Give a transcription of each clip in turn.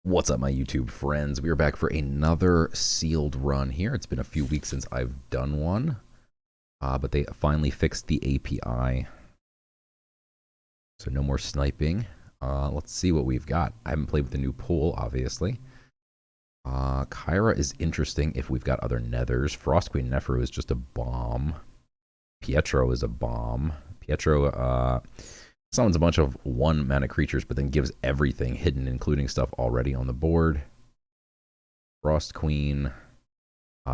What's up, my YouTube friends? We are back for another sealed run here. It's been a few weeks since I've done one, but they finally fixed the API, so no more sniping. Let's see what we've got. I haven't played with the new pool, obviously. Kyra is interesting if we've got other nethers. Frost Queen Neferu is just a bomb. Pietro is a bomb. Pietro summons a bunch of 1-mana creatures, but then gives everything hidden, including stuff already on the board. Frost Queen,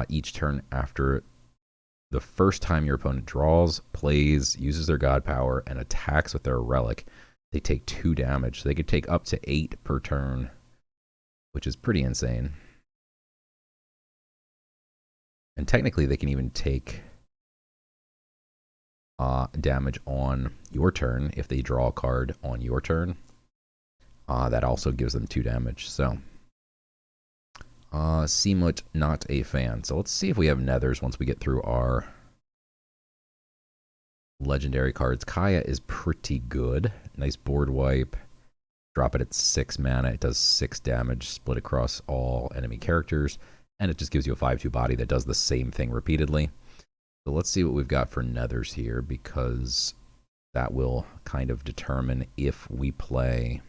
each turn after the first time your opponent draws, plays, uses their god power, and attacks with their relic, they take 2 damage. So they could take up to 8 per turn, which is pretty insane. And technically, they can even take damage on your turn if they draw a card on your turn. That also gives them 2 damage. So, Seamut, not a fan. So let's see if we have nethers once we get through our legendary cards. Kaya is pretty good. Nice board wipe. Drop it at 6 mana. It does 6 damage, split across all enemy characters. And it just gives you a 5/2 body that does the same thing repeatedly. So let's see what we've got for nethers here, because that will kind of determine if we play.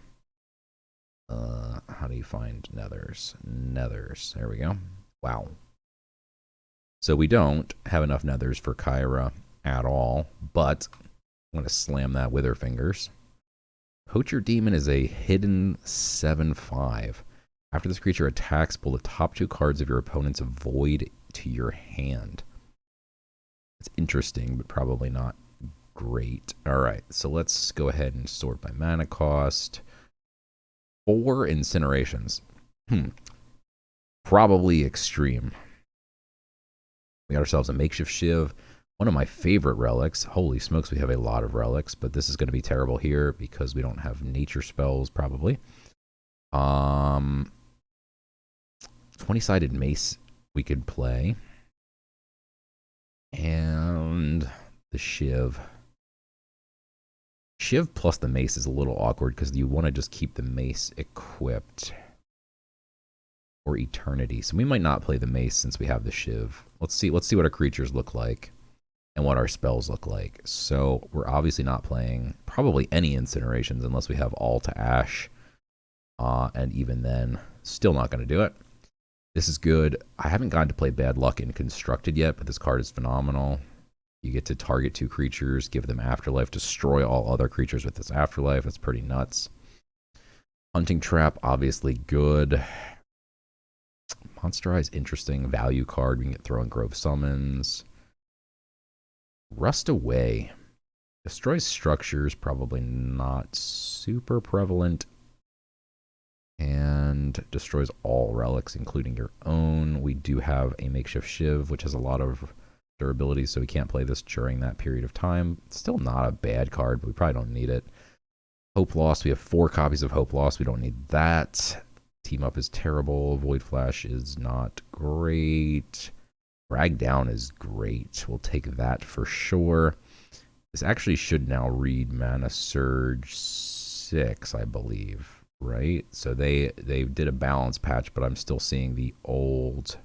How do you find nethers? Nethers. There we go. Wow. So we don't have enough nethers for Kyra at all, but I'm going to slam that with her fingers. Poacher Demon is a hidden 7/5. After this creature attacks, pull the top 2 cards of your opponent's void to your hand. It's interesting, but probably not great. All right, so let's go ahead and sort by mana cost. 4 incinerations. Probably extreme. We got ourselves a makeshift shiv. One of my favorite relics. Holy smokes, we have a lot of relics, but this is going to be terrible here because we don't have nature spells, probably. 20-sided mace we could play. And the shiv. Shiv plus the mace is a little awkward because you want to just keep the mace equipped for eternity. So we might not play the mace since we have the shiv. Let's see what our creatures look like and what our spells look like. So we're obviously not playing probably any incinerations unless we have all to ash. And even then, still not going to do it. This is good. I haven't gotten to play Bad Luck in Constructed yet, but this card is phenomenal. You get to target 2 creatures, give them afterlife, destroy all other creatures with this afterlife. That's pretty nuts. Hunting Trap, obviously good. Monsterize, interesting. Value card. We can get Throwing Grove Summons. Rust Away. Destroys structures, probably not super prevalent. And destroys all relics, including your own. We do have a makeshift shiv, which has a lot of durability, so we can't play this during that period of time. It's still not a bad card, but we probably don't need it. Hope Lost. We have 4 copies of Hope Lost. We don't need that. Team Up is terrible. Void Flash is not great. Drag Down is great. We'll take that for sure. This actually should now read Mana Surge 6, I believe. Right, so they did a balance patch, but I'm still seeing the old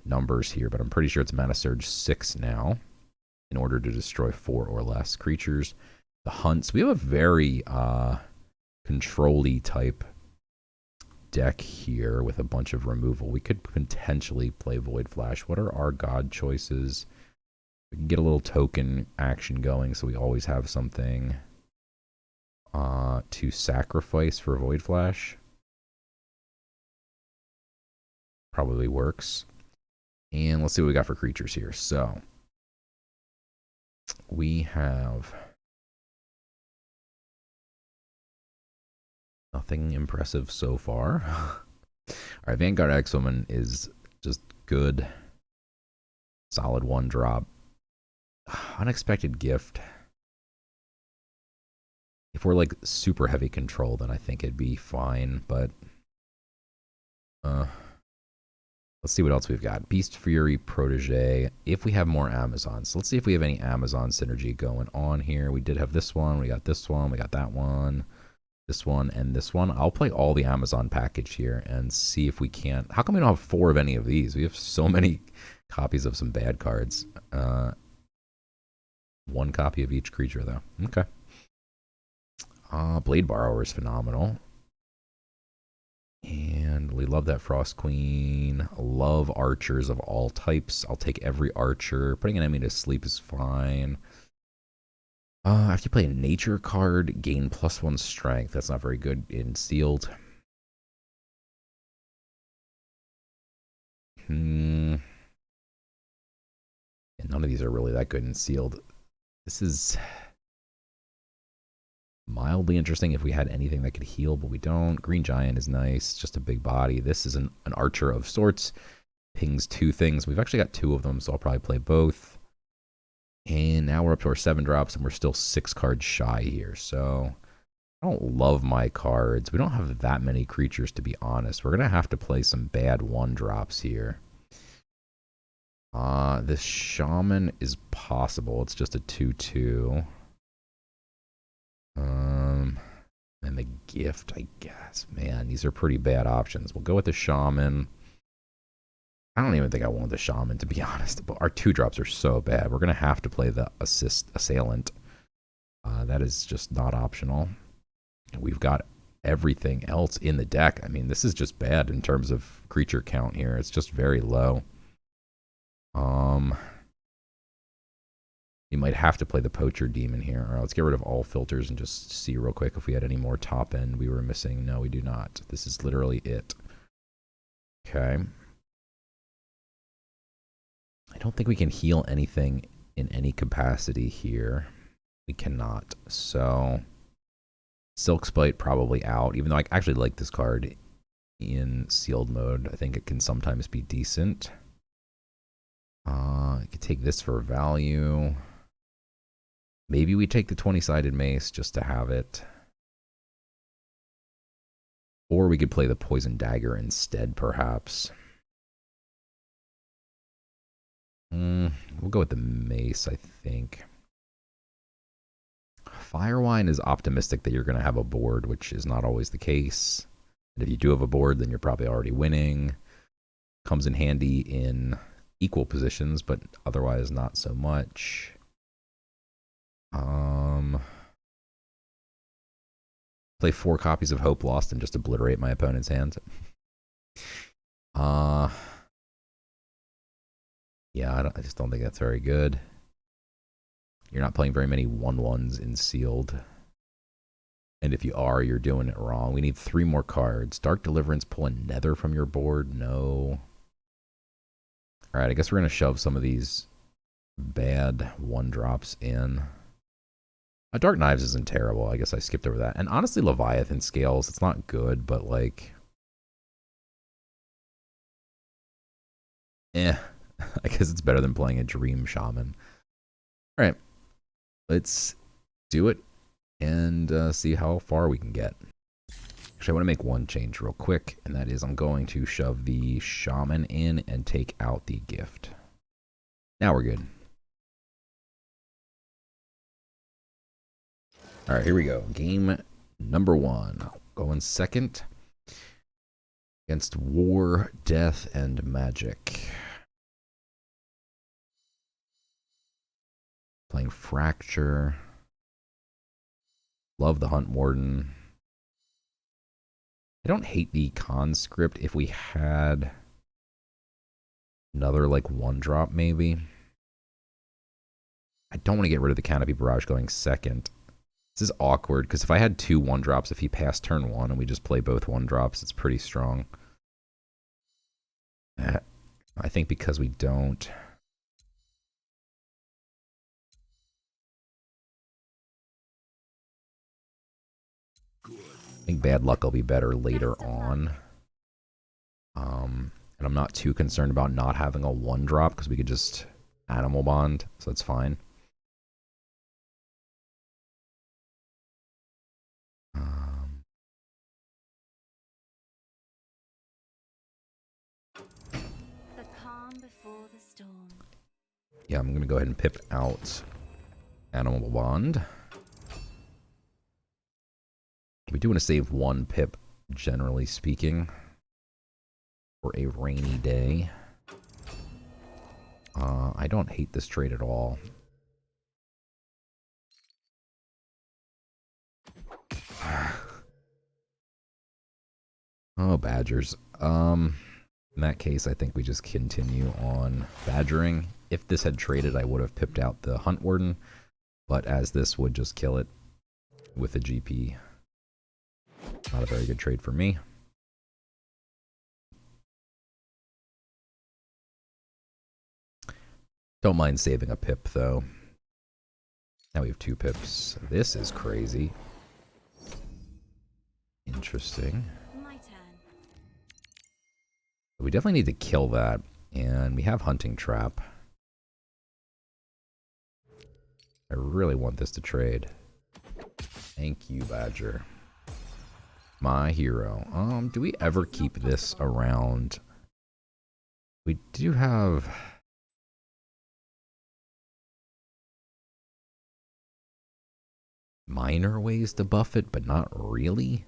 numbers here. But I'm pretty sure it's Mana Surge 6 now, in order to destroy 4 or less creatures. The hunts, we have a very control-y type deck here with a bunch of removal. We could potentially play Void Flash. What are our god choices? We can get a little token action going, so we always have something to sacrifice for Void Flash. Probably works. And let's see what we got for creatures here. So we have nothing impressive so far. All right, Vanguard X-Woman is just good. Solid 1-drop. Unexpected Gift. If we're like super heavy control, then I think it'd be fine, but let's see what else we've got. Beast Fury, Protege. If we have more Amazons. So let's see if we have any Amazon synergy going on here. We did have this one. We got this one. We got that one. this one, and this one. I'll play all the Amazon package here and see if we can't. How come we don't have 4 of any of these? We have so many copies of some bad cards. 1 copy of each creature, though. Okay. Blade Borrower is phenomenal. And we love that Frost Queen. Love archers of all types. I'll take every archer. Putting an enemy to sleep is fine. After you play a nature card, gain +1 strength. That's not very good in sealed. And none of these are really that good in sealed. This is mildly interesting if we had anything that could heal, but we don't. Green Giant is nice, just a big body. This is an archer of sorts. Pings 2 things. We've actually got 2 of them, so I'll probably play both. And now we're up to our 7 drops, and we're still 6 cards shy here. So I don't love my cards. We don't have that many creatures, to be honest. We're going to have to play some bad 1 drops here. This Shaman is possible. It's just a 2/2. And the Gift, I guess. Man, these are pretty bad options. We'll go with the Shaman. I don't even think I want the Shaman, to be honest. But our 2 drops are so bad. We're going to have to play the Assailant. That is just not optional. We've got everything else in the deck. I mean, this is just bad in terms of creature count here. It's just very low. You might have to play the Poacher Demon here. All right, let's get rid of all filters and just see real quick if we had any more top end we were missing. No, we do not. This is literally it. Okay. I don't think we can heal anything in any capacity here. We cannot. So Silk Spite probably out, even though I actually like this card in sealed mode. I think it can sometimes be decent. I could take this for value. Maybe we take the 20-sided mace just to have it. Or we could play the Poison Dagger instead, perhaps. We'll go with the mace, I think. Firewine is optimistic that you're going to have a board, which is not always the case. And if you do have a board, then you're probably already winning. Comes in handy in equal positions, but otherwise not so much. Play 4 copies of Hope Lost and just obliterate my opponent's hand. Yeah, I just don't think that's very good. You're not playing very many 1/1s in sealed. And if you are, you're doing it wrong. We need 3 more cards. Dark Deliverance, pull a Nether from your board? No. Alright, I guess we're going to shove some of these bad 1-drops in. Dark Knives isn't terrible. I guess I skipped over that. And honestly, Leviathan Scales, it's not good, but like... I guess it's better than playing a Dream Shaman. Alright. Let's do it and see how far we can get. Actually, I want to make one change real quick, and that is I'm going to shove the Shaman in and take out the Gift. Now we're good. All right, here we go. Game number 1. Going second against War, Death, and Magic. Playing Fracture. Love the Hunt Warden. I don't hate the Conscript if we had another like 1-drop maybe. I don't want to get rid of the Canopy Barrage going second. This is awkward, because if I had 2 1-drops, if he passed turn 1 and we just play both 1-drops, it's pretty strong. I think because we don't... I think Bad Luck will be better later on. And I'm not too concerned about not having a 1-drop, because we could just Animal Bond, so that's fine. Yeah, I'm going to go ahead and pip out Animal Bond. We do want to save 1 pip, generally speaking, for a rainy day. I don't hate this trade at all. Oh, badgers. In that case, I think we just continue on badgering. If this had traded, I would have pipped out the Hunt Warden, but as this would just kill it with a GP. Not a very good trade for me. Don't mind saving a pip, though. Now we have 2 pips. This is crazy. Interesting. My turn. We definitely need to kill that, and we have Hunting Trap. I really want this to trade. Thank you, Badger. My hero. Do we ever keep this around? We do have... minor ways to buff it, but not really.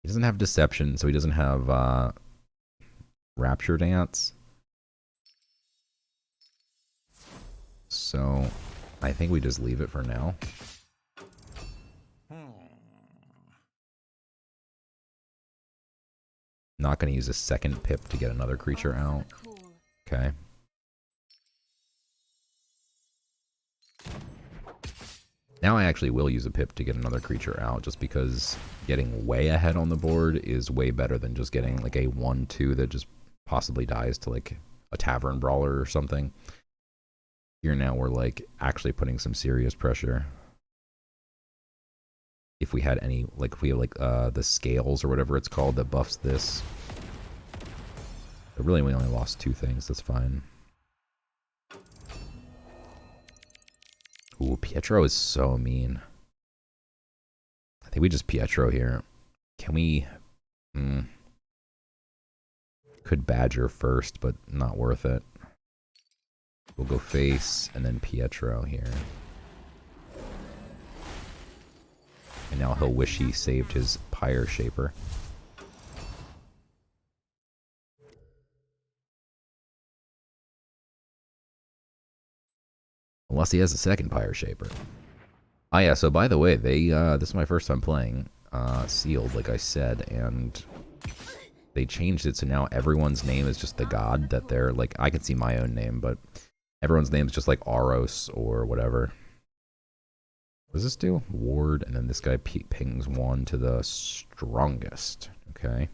He doesn't have Deception, so he doesn't have Rapture Dance. So I think we just leave it for now. Not going to use a second pip to get another creature out. Okay. Now I actually will use a pip to get another creature out, just because getting way ahead on the board is way better than just getting like a 1/2 that just possibly dies to like a Tavern Brawler or something. Here now we're like actually putting some serious pressure. If we had any, like if we have like the scales or whatever it's called that buffs this. But really we only lost 2 things, that's fine. Ooh, Pietro is so mean. I think we just Pietro here. Can we... Could Badger first, but not worth it. We'll go face, and then Pietro here. And now he'll wish he saved his Pyre Shaper. Unless he has a second Pyre Shaper. Ah yeah, so by the way, they this is my first time playing Sealed, like I said, and they changed it so now everyone's name is just the god that they're like. I can see my own name, but everyone's name is just like Aros or whatever. What does this do? Ward, and then this guy pings 1 to the strongest. Okay.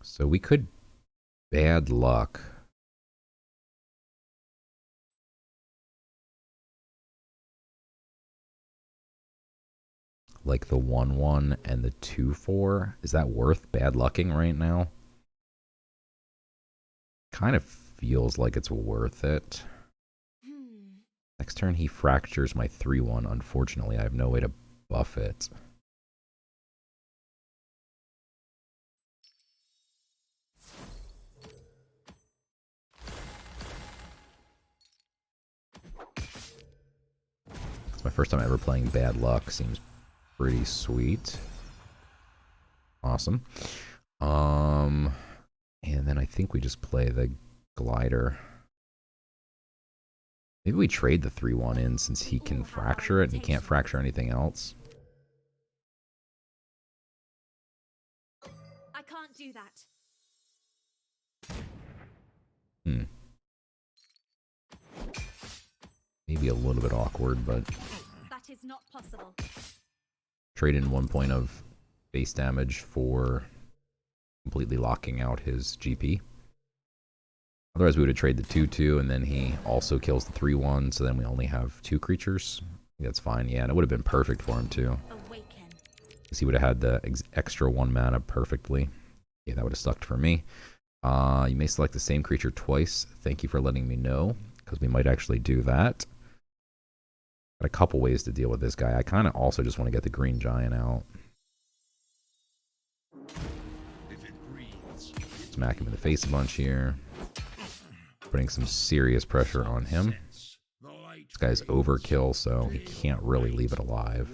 So we could bad luck. Like the 1/1 and the 2/4. Is that worth bad lucking right now? Kind of feels like it's worth it. Next turn he fractures my 3/1. Unfortunately, I have no way to buff it. It's my first time ever playing bad luck. Seems pretty sweet. Awesome. And then I think we just play the glider. Maybe we trade the 3/1 in since he can fracture it and he can't fracture anything else. I can't do that. Maybe a little bit awkward, but That is not possible. trade in 1 point of base damage for completely locking out his GP. Otherwise, we would have traded the 2/2, and then he also kills the 3/1, so then we only have 2 creatures. I think that's fine, yeah, and it would have been perfect for him, too. Awaken. Because he would have had the extra 1 mana perfectly. Yeah, that would have sucked for me. You may select the same creature twice. Thank you for letting me know, because we might actually do that. Got a couple ways to deal with this guy. I kind of also just want to get the green giant out. Smack him in the face a bunch here. Putting some serious pressure on him. This guy's overkill, so he can't really leave it alive.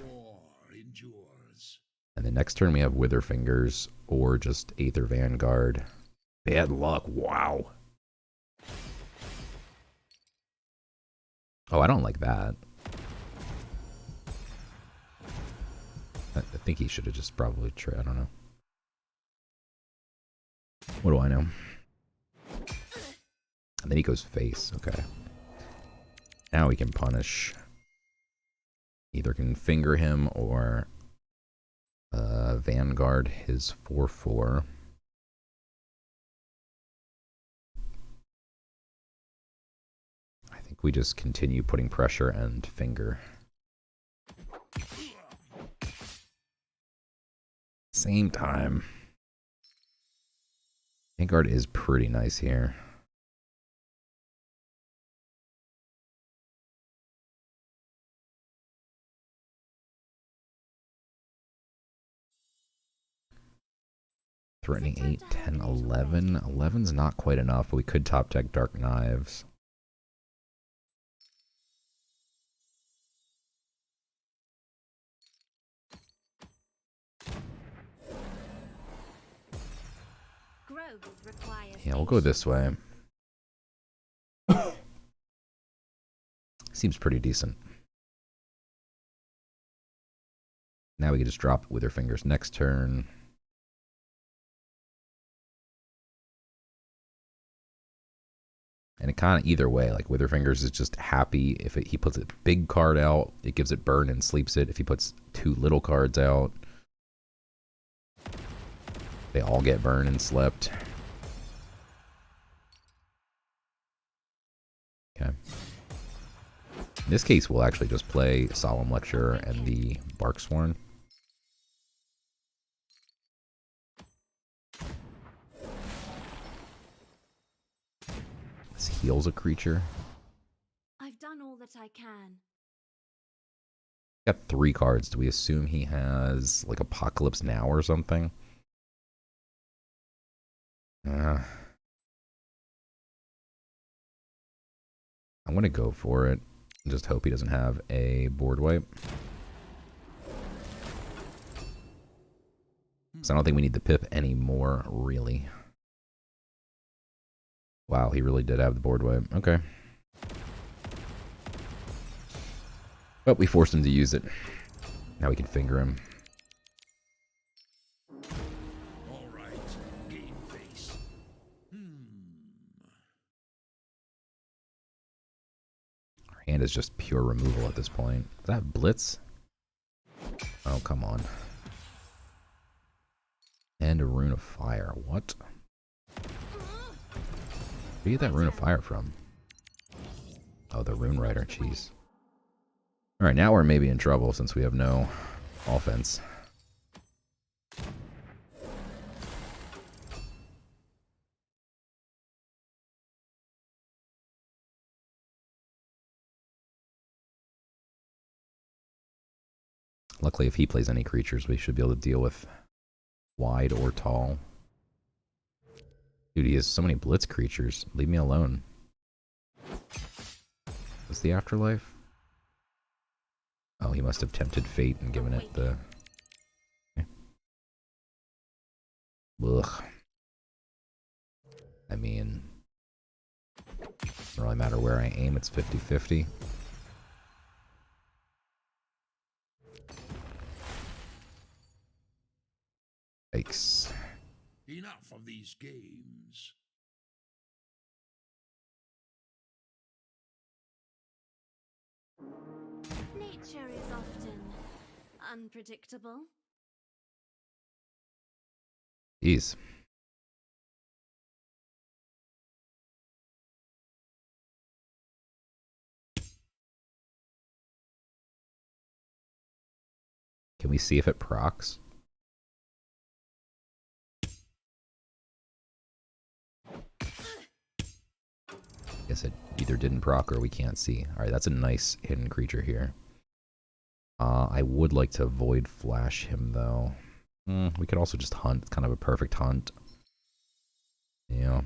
And the next turn we have Witherfingers or just Aether Vanguard. Bad luck, wow. Oh, I don't like that. I think he should have just probably tried, I don't know. What do I know? And then he goes face, okay. Now we can punish. Either can finger him or Vanguard his 4/4. I think we just continue putting pressure and finger. Same time. Vanguard is pretty nice here. Threatening 8, 10, 11. 11's not quite enough, but we could top deck Dark Knives. Yeah, we'll go this way. Seems pretty decent. Now we can just drop Witherfingers next turn. And it kind of either way, like Witherfingers is just happy if he puts a big card out, it gives it burn and sleeps it. If he puts 2 little cards out, they all get burned and slept. Okay. In this case, we'll actually just play Solemn Lecture and the Barksworn. This heals a creature. I've done all that I can. Got 3 cards. Do we assume he has like Apocalypse Now or something? I'm gonna go for it. Just hope he doesn't have a board wipe. So I don't think we need the pip anymore, really. Wow, he really did have the board wipe. Okay. But we forced him to use it. Now we can finger him. All right, game face. Our hand is just pure removal at this point. Is that Blitz? Oh, come on. And a Rune of Fire. What? Where do you get that Rune of Fire from? Oh, the Rune Rider. Jeez. Alright, now we're maybe in trouble since we have no offense. Luckily, if he plays any creatures, we should be able to deal with wide or tall. Dude, he has so many blitz creatures. Leave me alone. What's the afterlife? Oh, he must have tempted fate and given it the... Okay. Ugh. I mean... Doesn't really matter where I aim, it's 50-50. Yikes. Enough of these games. Nature is often unpredictable. Jeez. Can we see if it procs? Guess it either didn't proc or we can't see. Alright, that's a nice hidden creature here. I would like to Void Flash him, though. We could also just hunt. It's kind of a perfect hunt. Yeah.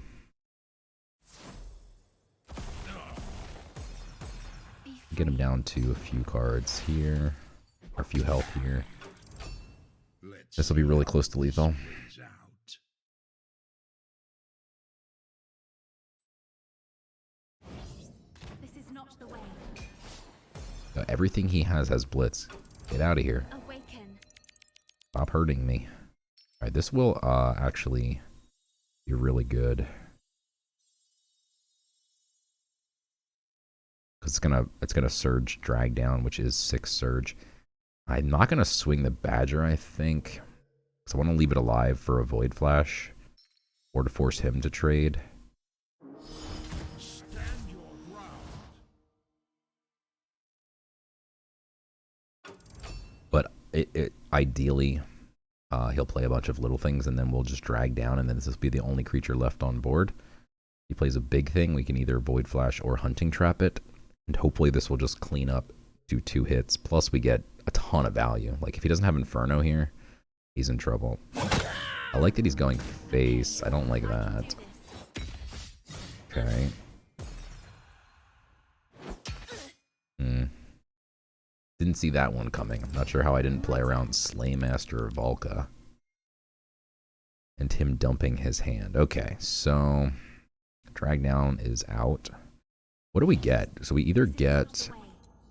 get him down to a few cards here, or a few health here. This will be really close to lethal. This is not the way. Everything he has blitz. Get out of here. Awaken. Stop hurting me. Alright, this will actually be really good. Because it's gonna surge drag down, which is 6 surge. I'm not gonna swing the Badger, I think. Because I want to leave it alive for a Void Flash. Or to force him to trade. Stand your ground. But ideally, he'll play a bunch of little things, and then we'll just drag down, and then this will be the only creature left on board. He plays a big thing. We can either Void Flash or Hunting Trap it, and hopefully this will just clean up, do 2 hits. Plus, we get a ton of value. Like, if he doesn't have Inferno here, he's in trouble. I like that he's going face. I don't like that. Okay. Didn't see that one coming. I'm not sure how I didn't play around Slaymaster or Volca. And him dumping his hand. Okay, so drag down is out. What do we get? So we either get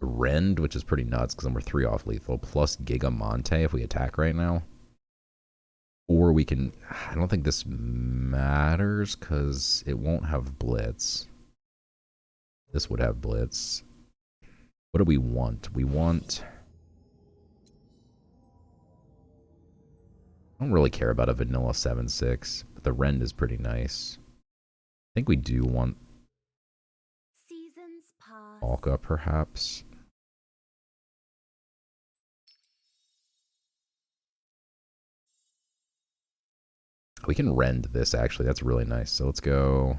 Rend, which is pretty nuts because then we're 3 off lethal, plus Gigamonte if we attack right now. Or we can... I don't think this matters because it won't have Blitz. This would have Blitz. What do we want? We want... I don't really care about a vanilla 7/6, but the Rend is pretty nice. I think we do want Seasons pass. Volca, perhaps. We can Rend this, actually. That's really nice. So let's go...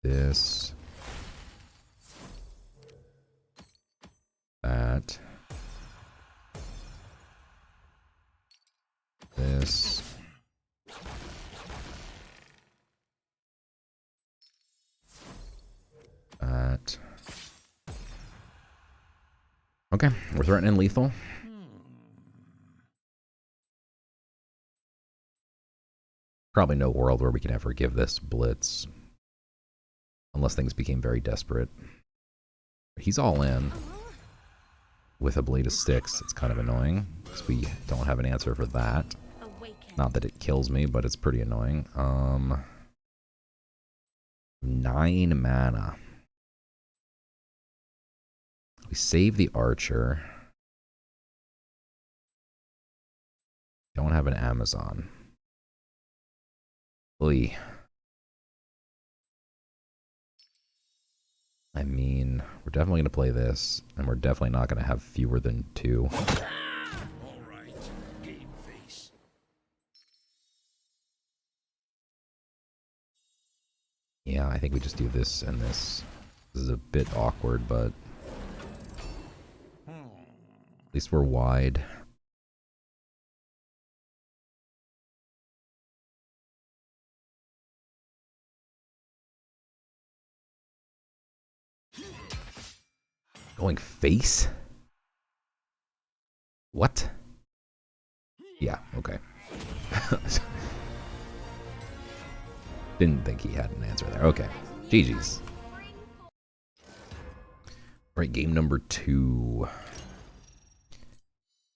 this. That. This. That. Okay, we're threatening lethal. Probably no world where we can ever give this Blitz. Unless things became very desperate. He's all in. With a Blade of Sticks. It's kind of annoying. Because we don't have an answer for that. Awaken. Not that it kills me, but it's pretty annoying. 9 mana. We save the Archer. Don't have an Amazon. Oy. I mean, we're definitely going to play this, and we're definitely not going to have fewer than 2. All right, game face. Yeah, I think we just do this and this. This is a bit awkward, but at least we're wide. Going face? What? Yeah, okay. Didn't think he had an answer there. Okay. GG's. Alright, game number 2.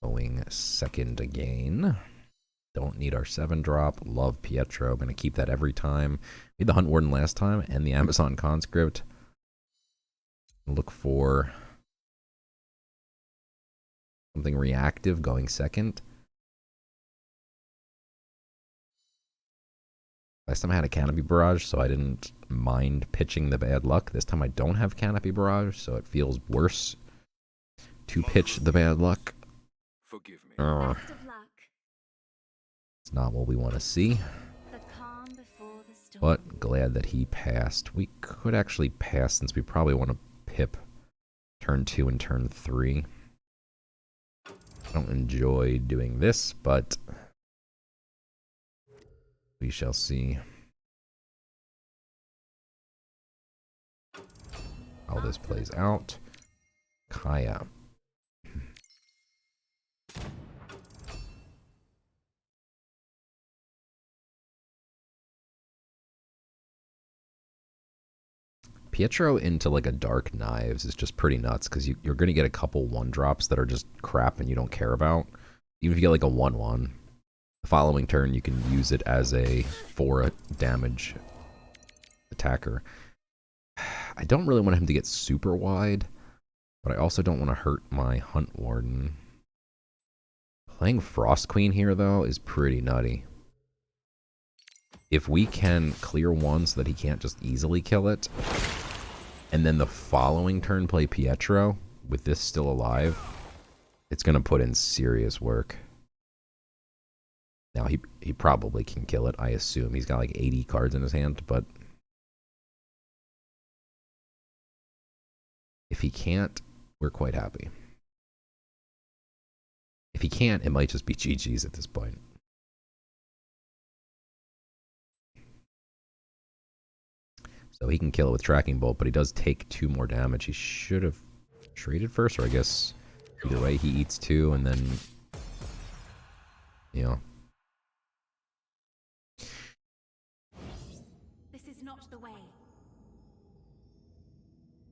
Going second again. Don't need our 7-drop. Love Pietro. I'm going to keep that every time. Made the Hunt Warden last time and the Amazon Conscript. Look for something reactive going second. Last time I had a Canopy Barrage, so I didn't mind pitching the bad luck. This time I don't have Canopy Barrage, so it feels worse to pitch the bad luck. Forgive me. Best of luck. It's not what we want to see, The calm before the storm. but glad that he passed. We could actually pass since we probably want to pip turn 2 and turn 3. I don't enjoy doing this, but we shall see. how this plays out. Kaya. Pietro into like a Dark Knives is just pretty nuts because you're going to get a couple 1-drops that are just crap and you don't care about. Even if you get like a 1/1, the following turn you can use it as a 4 damage attacker. I don't really want him to get super wide, but I also don't want to hurt my Hunt Warden. Playing Frost Queen here, though, is pretty nutty. If we can clear one so that he can't just easily kill it, and then the following turn play Pietro, with this still alive, it's going to put in serious work. Now, he probably can kill it, I assume. He's got like 80 cards in his hand, but if he can't, we're quite happy. If he can't, it might just be GG's at this point. So he can kill it with Tracking Bolt, but he does take 2 more damage. He should have traded first, or I guess either way he eats 2 and then, you know. This is not the way.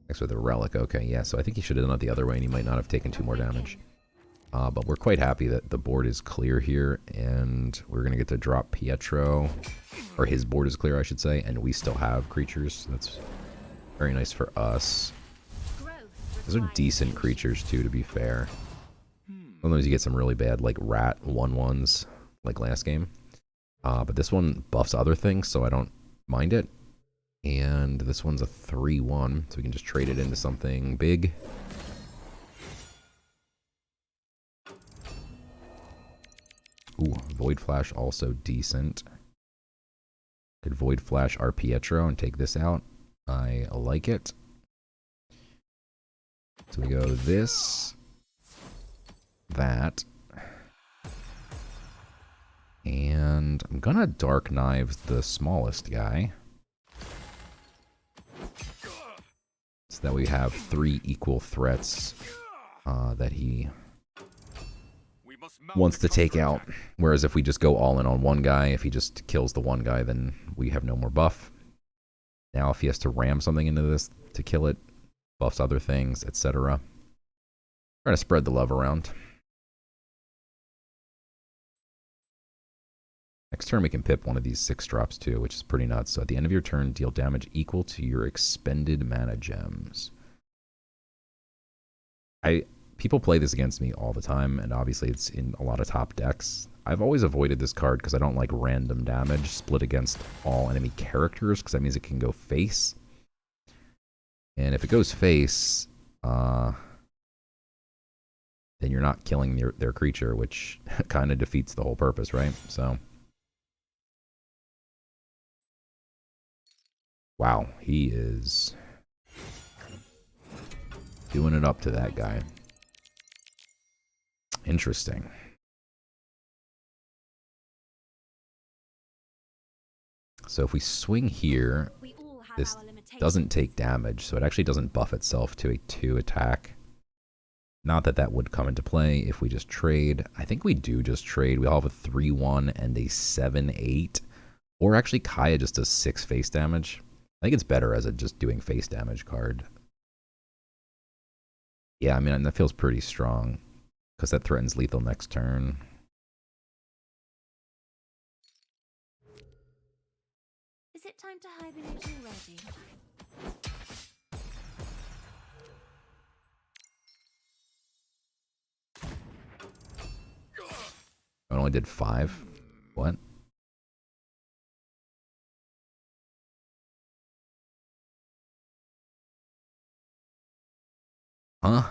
Next with a Relic. Okay, yeah, so I think he should have done it the other way and he might not have taken 2 more damage. But we're quite happy that the board is clear here, and we're going to get to drop Pietro, or his board is clear, I should say, and we still have creatures. That's very nice for us. Those are decent creatures, too, to be fair. Sometimes you get some really bad, like, rat 1/1s, like last game. But this one buffs other things, so I don't mind it. And this one's a 3/1, so we can just trade it into something big. Ooh, Void Flash also decent. Could Void Flash our Pietro and take this out. I like it. So we go this, that, and I'm gonna Dark Knives the smallest guy, so that we have 3 equal threats that he wants to take out. Whereas if we just go all in on one guy, if he just kills the one guy, then we have no more buff. Now if he has to ram something into this to kill it, buffs other things, etc. Trying to spread the love around. Next turn we can pip one of these 6-drops too, which is pretty nuts. So at the end of your turn, deal damage equal to your expended mana gems. People play this against me all the time, and obviously it's in a lot of top decks. I've always avoided this card because I don't like random damage split against all enemy characters, because that means it can go face. And if it goes face, then you're not killing their creature, which kind of defeats the whole purpose, right? So, wow, he is doing it up to that guy. Interesting. So if we swing here, this doesn't take damage, so it actually doesn't buff itself to a 2 attack. Not that that would come into play if we just trade. I think we do just trade. We all have a 3/1 and a 7/8. Or actually Kaya just does 6 face damage. I think it's better as a just doing face damage card. Yeah, I mean, that feels pretty strong, because that threatens lethal next turn. Is it time to hibernate already? I only did 5. What? Huh?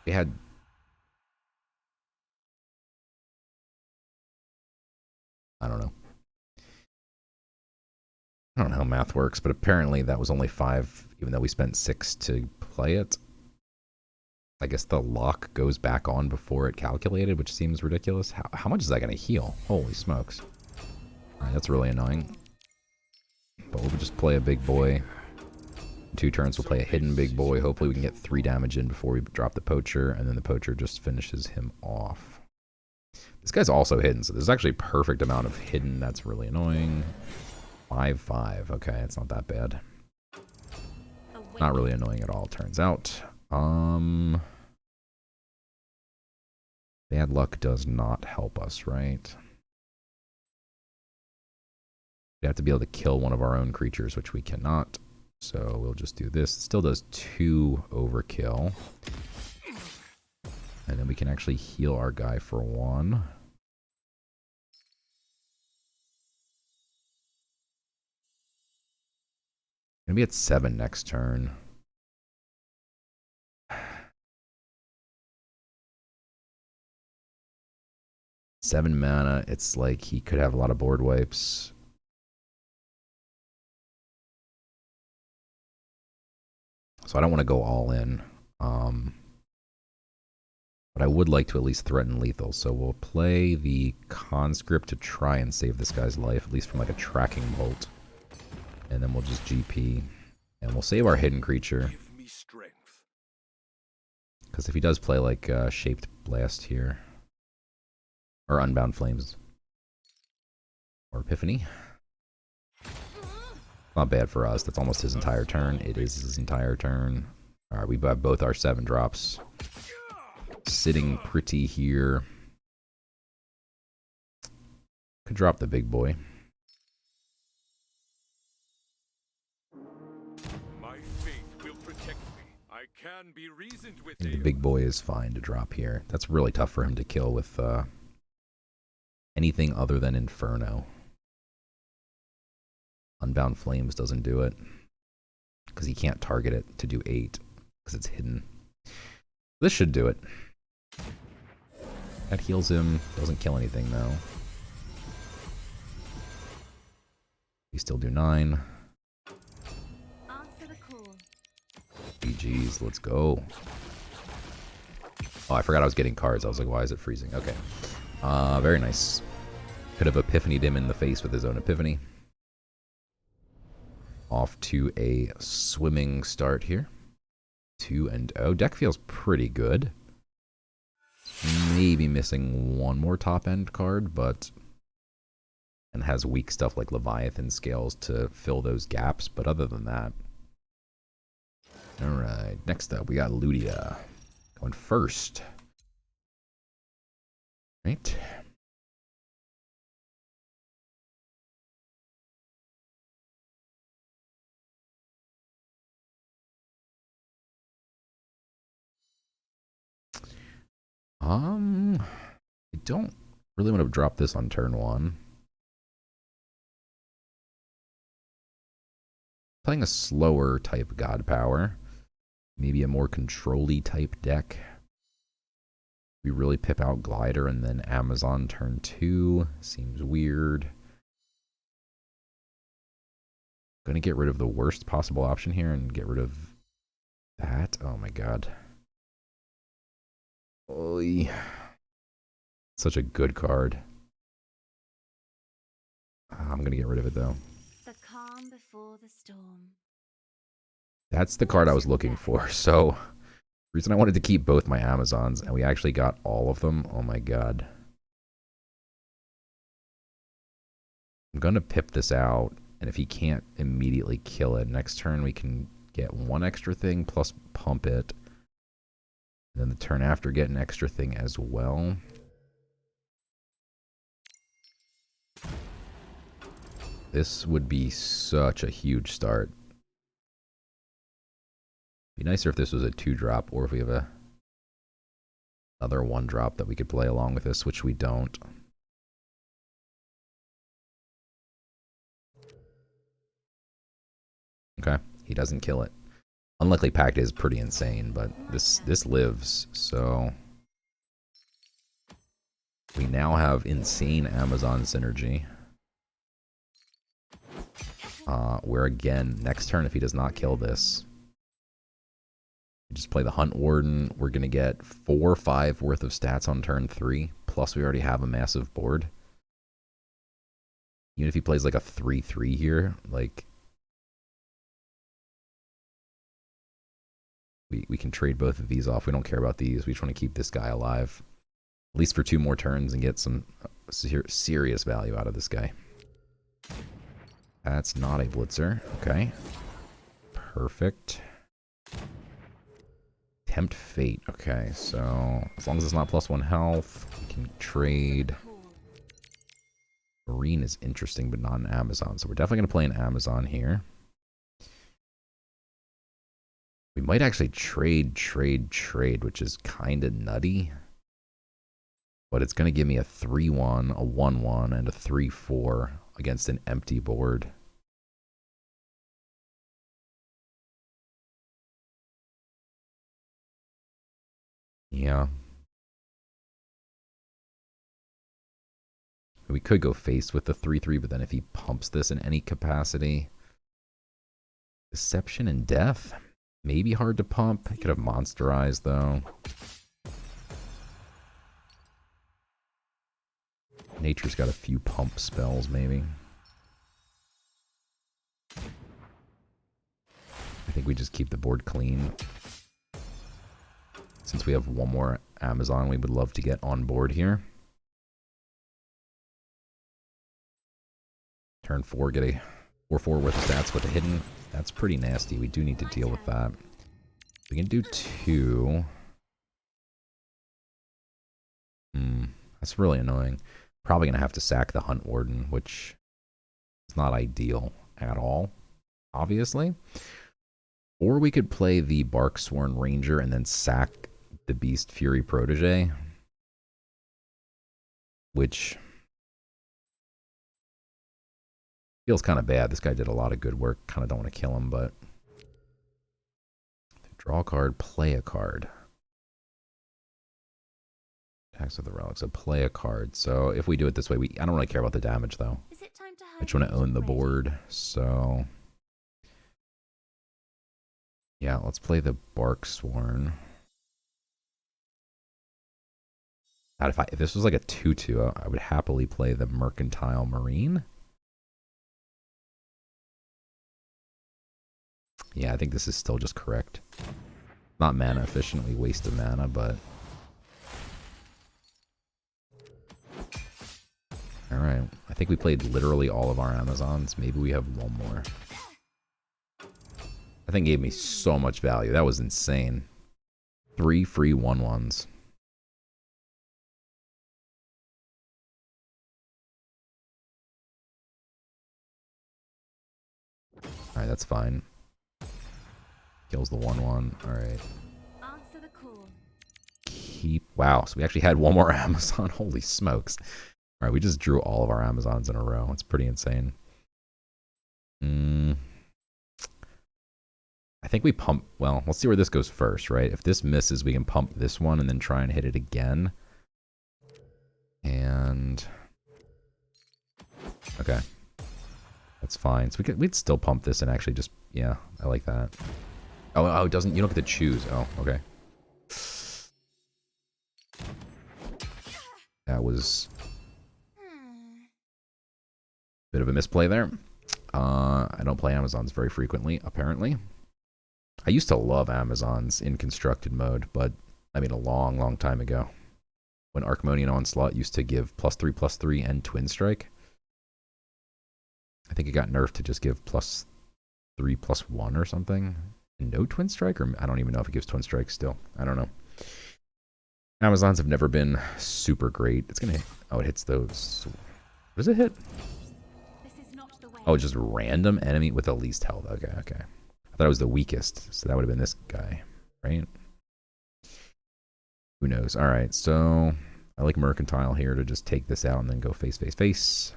We had... I don't know. I don't know how math works, but apparently that was only 5, even though we spent 6 to play it. I guess the lock goes back on before it calculated, which seems ridiculous. How much is that going to heal? Holy smokes. All Alright, that's really annoying. But we'll just play a big boy. 2 turns, we'll play a hidden big boy. Hopefully we can get 3 damage in before we drop the poacher, and then the poacher just finishes him off. This guy's also hidden, so there's actually a perfect amount of hidden. That's really annoying. 5/5. Okay, it's not that bad. Not really annoying at all, turns out. Bad luck does not help us, right? We have to be able to kill one of our own creatures, which we cannot. So we'll just do this. It still does 2 overkill. And then we can actually heal our guy for 1. Gonna be at 7 next turn. Seven mana. It's like he could have a lot of board wipes. So I don't want to go all in. But I would like to at least threaten lethal. So we'll play the conscript to try and save this guy's life, at least from like a tracking bolt. And then we'll just GP. And we'll save our hidden creature. Give me strength. Because if he does play like Shaped Blast here. Or Unbound Flames. Or Epiphany. Not bad for us. That's almost his entire turn. It is his entire turn. Alright, we have both our 7 drops. Sitting pretty here. Could drop the big boy. My fate will protect me. I can be reasoned with. The big boy is fine to drop here. That's really tough for him to kill with anything other than Inferno. Unbound Flames doesn't do it. Because he can't target it to do 8. Because it's hidden. This should do it. That heals him. Doesn't kill anything though. We still do 9. Answer the call. GG's, let's go. Oh, I forgot I was getting cards. I was like, why is it freezing? Okay. Very nice. Could have epiphanied him in the face with his own epiphany. Off to a swimming start here. 2-0. Deck feels pretty good. Maybe missing one more top end card, but and has weak stuff like Leviathan Scales to fill those gaps. But other than that, all right. Next up, we got Ludia going first. Right. I don't really want to drop this on turn 1. Playing a slower type God Power. Maybe a more control-y type deck. We really pip out Glider and then Amazon turn 2. Seems weird. Gonna get rid of the worst possible option here and get rid of that. Oh my god. Oy. Such a good card. I'm gonna get rid of it though. The calm before the storm. That's the card I was looking for. So, reason I wanted to keep both my Amazons, and we actually got all of them. Oh my god. I'm gonna pip this out, and if he can't immediately kill it, next turn we can get 1 extra thing plus pump it. And then the turn after get an extra thing as well. This would be such a huge start. Be nicer if this was a 2-drop, or if we have another 1-drop that we could play along with this, which we don't. Okay, he doesn't kill it. Unlikely Pact is pretty insane, but this lives, so we now have insane Amazon synergy. Where again, next turn, if he does not kill this, we just play the Hunt Warden. We're gonna get 4 or 5 worth of stats on turn 3. Plus, we already have a massive board. Even if he plays like a 3/3 here, like we can trade both of these off. We don't care about these. We just want to keep this guy alive, at least for 2 more turns, and get some serious value out of this guy. That's not a blitzer. Okay. Perfect. Tempt Fate. Okay, so as long as it's not +1 health, we can trade. Marine is interesting, but not an Amazon. So we're definitely going to play an Amazon here. We might actually trade, which is kind of nutty. But it's going to give me a 3/1, a 1/1, and a 3/4 against an empty board. Yeah. We could go face with the 3/3, but then if he pumps this in any capacity. Deception and Death. Maybe hard to pump. He could have Monsterized, though. Nature's got a few pump spells, maybe. I think we just keep the board clean. Since we have one more Amazon, we would love to get on board here. Turn 4, get a 4/4 worth of stats with a hidden. That's pretty nasty. We do need to deal with that. We can do 2. That's really annoying. Probably going to have to sack the Hunt Warden, which is not ideal at all, obviously. Or we could play the Barksworn Ranger and then sack the Beast Fury Protege, which feels kind of bad. This guy did a lot of good work. Kind of don't want to kill him, but draw a card, play a card. Attacks with the relic. So play a card. So if we do it this way, I don't really care about the damage though. Is it time to I just want to own the board. So yeah, let's play the Barksworn. God, if this was like a 2/2, I would happily play the Mercantile Marine. Yeah, I think this is still just correct. Not mana efficient, we waste a mana, but alright. I think we played literally all of our Amazons. Maybe we have one more. That thing gave me so much value. That was insane. 3 free 1/1s. Alright, that's fine. Kills the 1/1. Alright. answer the call? Wow, so we actually had one more Amazon. Holy smokes. Alright, we just drew all of our Amazons in a row. It's pretty insane. I think we pump... Well, let's see where this goes first, right? If this misses, we can pump this one and then try and hit it again. And... okay. That's fine. So we'd still pump this and actually just... yeah, I like that. Oh, it doesn't... you don't get to choose. Oh, okay. That was... bit of a misplay there. I don't play Amazons very frequently, apparently. I used to love Amazons in constructed mode, but I mean a long, long time ago. When Archmonian Onslaught used to give +3/+3 and Twin Strike. I think it got nerfed to just give +3/+1 or something. And no Twin Strike? Or I don't even know if it gives Twin Strike still. I don't know. Amazons have never been super great. It's gonna... oh, it hits those. What does it hit? Oh, just random enemy with the least health. Okay, okay. I thought it was the weakest, so that would have been this guy, right? Who knows? All right, so I like Mercantile here to just take this out and then go face, face, face.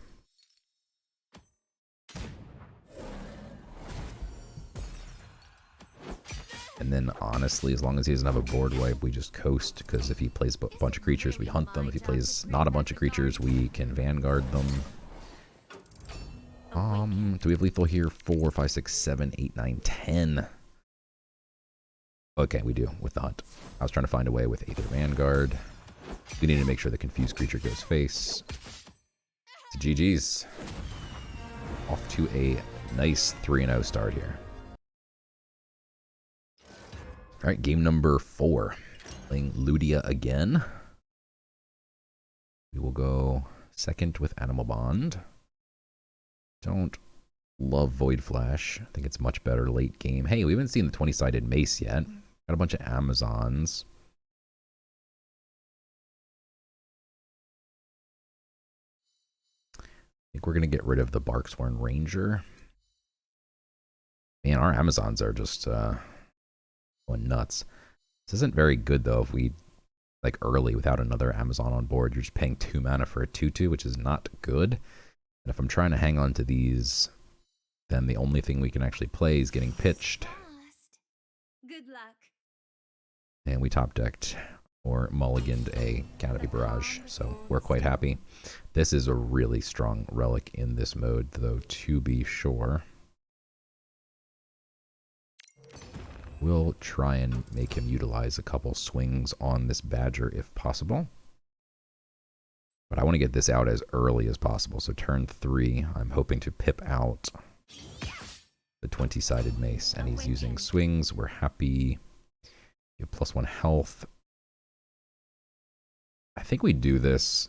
And then, honestly, as long as he doesn't have a board wipe, we just coast, because if he plays a bunch of creatures, we hunt them. If he plays not a bunch of creatures, we can Vanguard them. Do we have lethal here? 4, 5, 6, 7, 8, 9, 10. Okay, we do with the hunt. I was trying to find a way with either Vanguard. We need to make sure the confused creature goes face. It's GG's. off to a nice 3-0 start here. All right, game number 4. Playing Ludia again. We will go second with Animal Bond. Don't love Void Flash. I think it's much better late game. Hey, we haven't seen the 20-sided mace yet. Got a bunch of Amazons. I think we're going to get rid of the Barksworn Ranger. Man, our Amazons are just going nuts. This isn't very good, though, if we, like, early without another Amazon on board. You're just paying 2 mana for a 2/2, which is not good. And if I'm trying to hang on to these, then the only thing we can actually play is getting pitched. Good luck. And we top decked or mulliganed a Canopy Barrage, so we're quite happy. This is a really strong relic in this mode, though, to be sure. We'll try and make him utilize a couple swings on this Badger if possible. But I want to get this out as early as possible. So turn 3, I'm hoping to pip out the 20-sided mace. And he's using swings. We're happy. You have +1 health. I think we do this,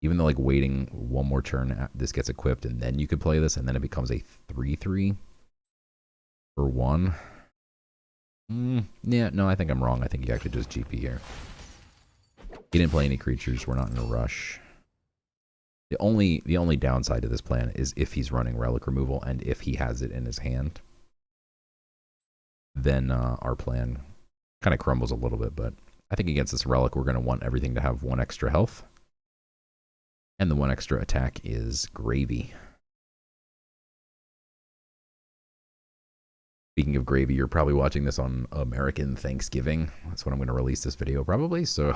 even though like waiting one more turn, this gets equipped, and then you could play this, and then it becomes a 3/3 for 1. Yeah, no, I think I'm wrong. I think he actually does GP here. He didn't play any creatures. We're not in a rush. The only downside to this plan is if he's running relic removal and if he has it in his hand. Then our plan kind of crumbles a little bit, but I think against this relic, we're going to want everything to have 1 extra health. And the 1 extra attack is gravy. Speaking of gravy, you're probably watching this on American Thanksgiving. That's when I'm going to release this video probably. So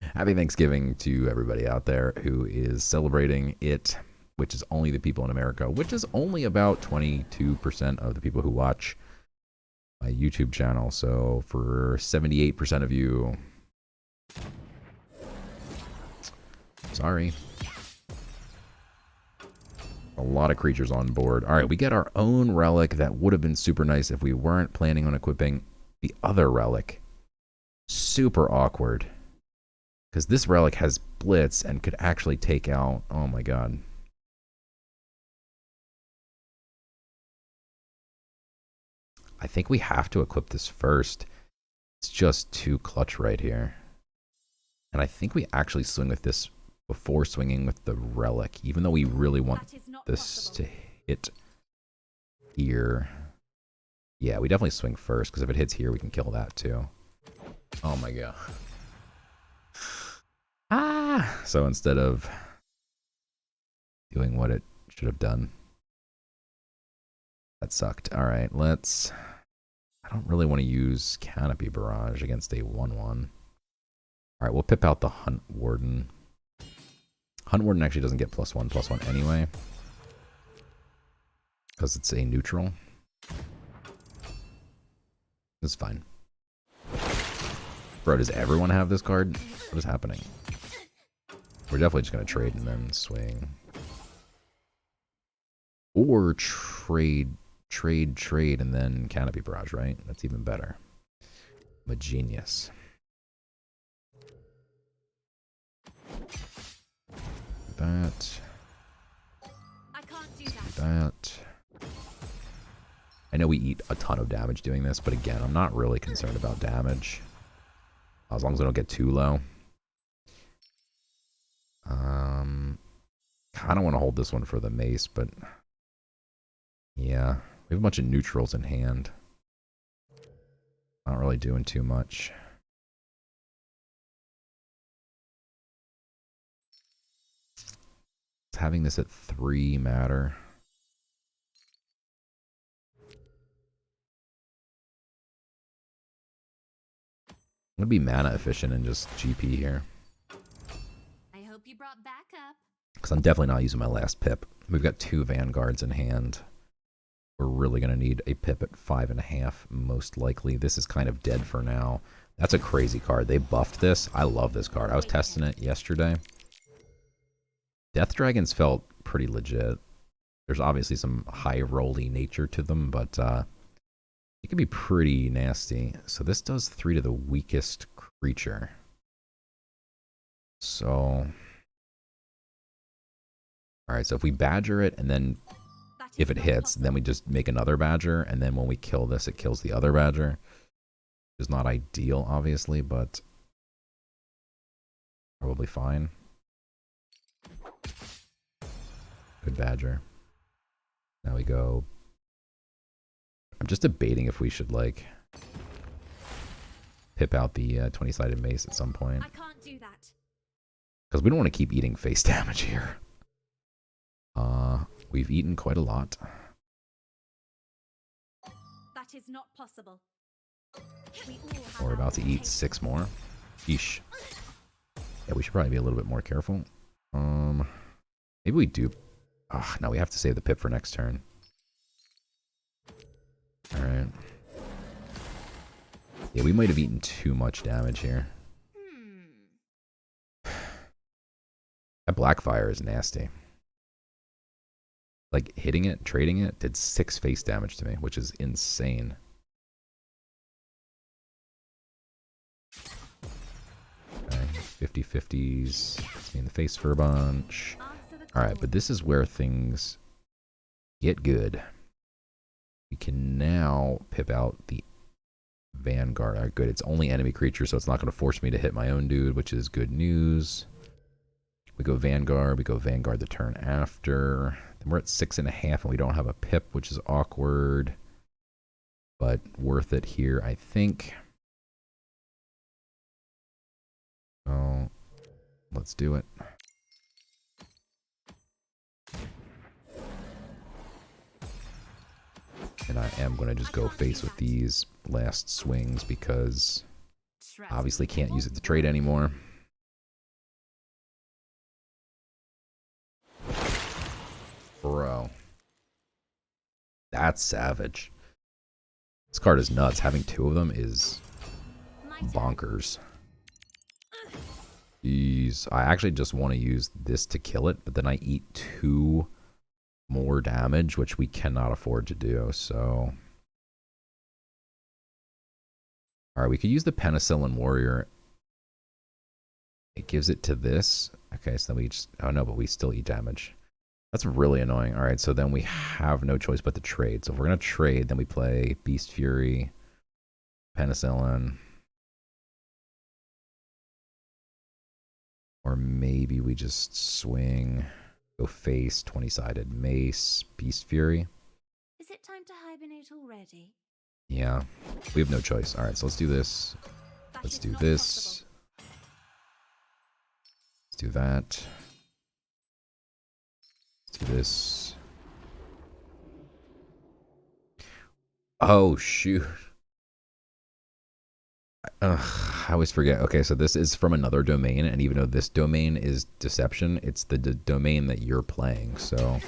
happy Thanksgiving to everybody out there who is celebrating it, which is only the people in America, which is only about 22% of the people who watch my YouTube channel. So for 78% of you, sorry. A lot of creatures on board. All right, we get our own relic. That would have been super nice if we weren't planning on equipping the other relic. Super awkward. Because this relic has Blitz and could actually take out... Oh my god. I think we have to equip this first. It's just too clutch right here. And I think we actually swing with this before swinging with the relic, even though we really want this to hit here. Yeah, we definitely swing first, because if it hits here, we can kill that too. Oh my god. Ah! So instead of doing what it should have done, that sucked. All right, let's... I don't really want to use Canopy Barrage against a 1/1. All right, we'll pip out the Hunt Warden. Hunt Warden actually doesn't get +1/+1 anyway, because it's a neutral. It's fine. Bro, does everyone have this card? What is happening? We're definitely just going to trade and then swing. Or trade, and then Canopy Barrage, right? That's even better. I'm a genius. That. I can't do that. That. I know we eat a ton of damage doing this, but again, I'm not really concerned about damage. As long as I don't get too low. Kind of want to hold this one for the mace, but yeah, we have a bunch of neutrals in hand. Not really doing too much. Does having this at 3 matter? I'm going to be mana efficient and just GP here. I hope you brought backup. Because I'm definitely not using my last pip. We've got 2 Vanguards in hand. We're really going to need a pip at 5.5, most likely. This is kind of dead for now. That's a crazy card. They buffed this. I love this card. I was testing it yesterday. Death Dragons felt pretty legit. There's obviously some high rolly nature to them, but it can be pretty nasty. So this does 3 to the weakest creature. So, alright, so if we badger it, and then if it hits, then we just make another badger, and then when we kill this, it kills the other badger. Which is not ideal, obviously, but probably fine. Good badger. Now we go. I'm just debating if we should, like, pip out the 20-sided mace at some point. I can't do that. Because we don't want to keep eating face damage here. We've eaten quite a lot. That is not possible. We all have We're our about to eat limitations. 6 more. Yeesh. Yeah, we should probably be a little bit more careful. Maybe we do. No, we have to save the pip for next turn. Alright. Yeah, we might have eaten too much damage here. That Blackfire is nasty. Like, hitting it, trading it, did 6 face damage to me, which is insane. Okay, 50-50s. Puts me in the face for a bunch. Alright, but this is where things get good. We can now pip out the Vanguard. Alright, good. It's only enemy creature, so it's not going to force me to hit my own dude, which is good news. We go Vanguard. We go Vanguard the turn after. Then we're at 6.5, and we don't have a pip, which is awkward. But worth it here, I think. So, let's do it. And I am going to just go face with these last swings because obviously can't use it to trade anymore. Bro. That's savage. This card is nuts. Having 2 of them is bonkers. Jeez. I actually just want to use this to kill it, but then I eat 2 more damage, which we cannot afford to do, so... Alright, we could use the Penicillin Warrior. It gives it to this. Okay, so then we just... Oh no, but we still eat damage. That's really annoying. Alright, so then we have no choice but to trade. So if we're going to trade, then we play Beast Fury, Penicillin. Or maybe we just swing, go face, 20-sided mace, Beast Fury. Is it time to hibernate already? Yeah, we have no choice. Alright, so let's do this. Let's do this. Let's do that. Do this. Oh, shoot. I always forget. Okay, so this is from another domain, and even though this domain is deception, it's the domain that you're playing, so...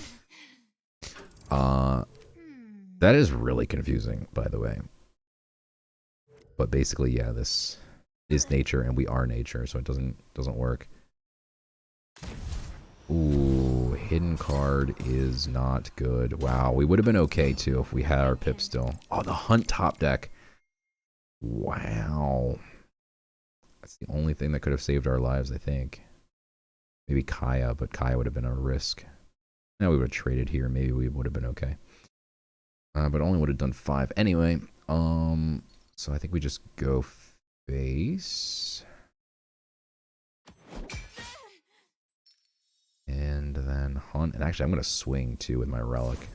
that is really confusing, by the way. But basically, yeah, this is nature, and we are nature, so it doesn't work. Ooh, hidden card is not good. Wow, we would have been okay, too, if we had our pip still. Oh, the Hunt top deck. Wow. That's the only thing that could have saved our lives, I think. Maybe Kaya, but Kaya would have been a risk. Now we would have traded here. Maybe we would have been okay. But only would have done 5. Anyway, so I think we just go face. And then hunt. And actually, I'm going to swing, too, with my relic.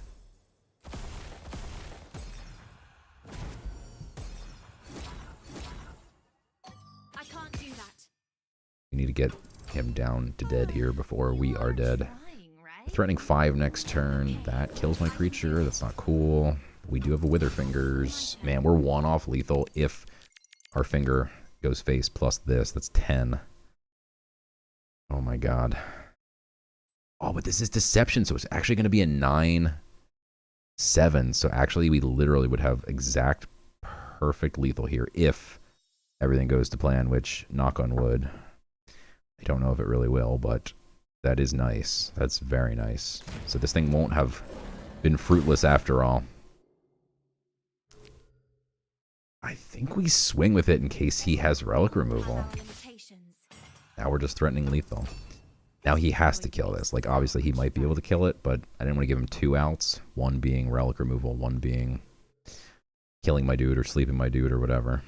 I can't do that. We need to get him down to dead here before we are dead. Threatening 5 next turn. That kills my creature. That's not cool. We do have a Wither Fingers. Man, we're 1 off lethal if our finger goes face plus this. That's 10. Oh my god. Oh, but this is deception, so it's actually going to be a 9-7. So actually, we literally would have exact perfect lethal here if everything goes to plan, which, knock on wood, I don't know if it really will, but That is nice. That's very nice. So this thing won't have been fruitless after all. I think we swing with it in case he has relic removal. Now we're just threatening lethal. Now he has to kill this. Like, obviously he might be able to kill it, but I didn't want to give him 2 outs. One being relic removal, one being killing my dude or sleeping my dude or whatever.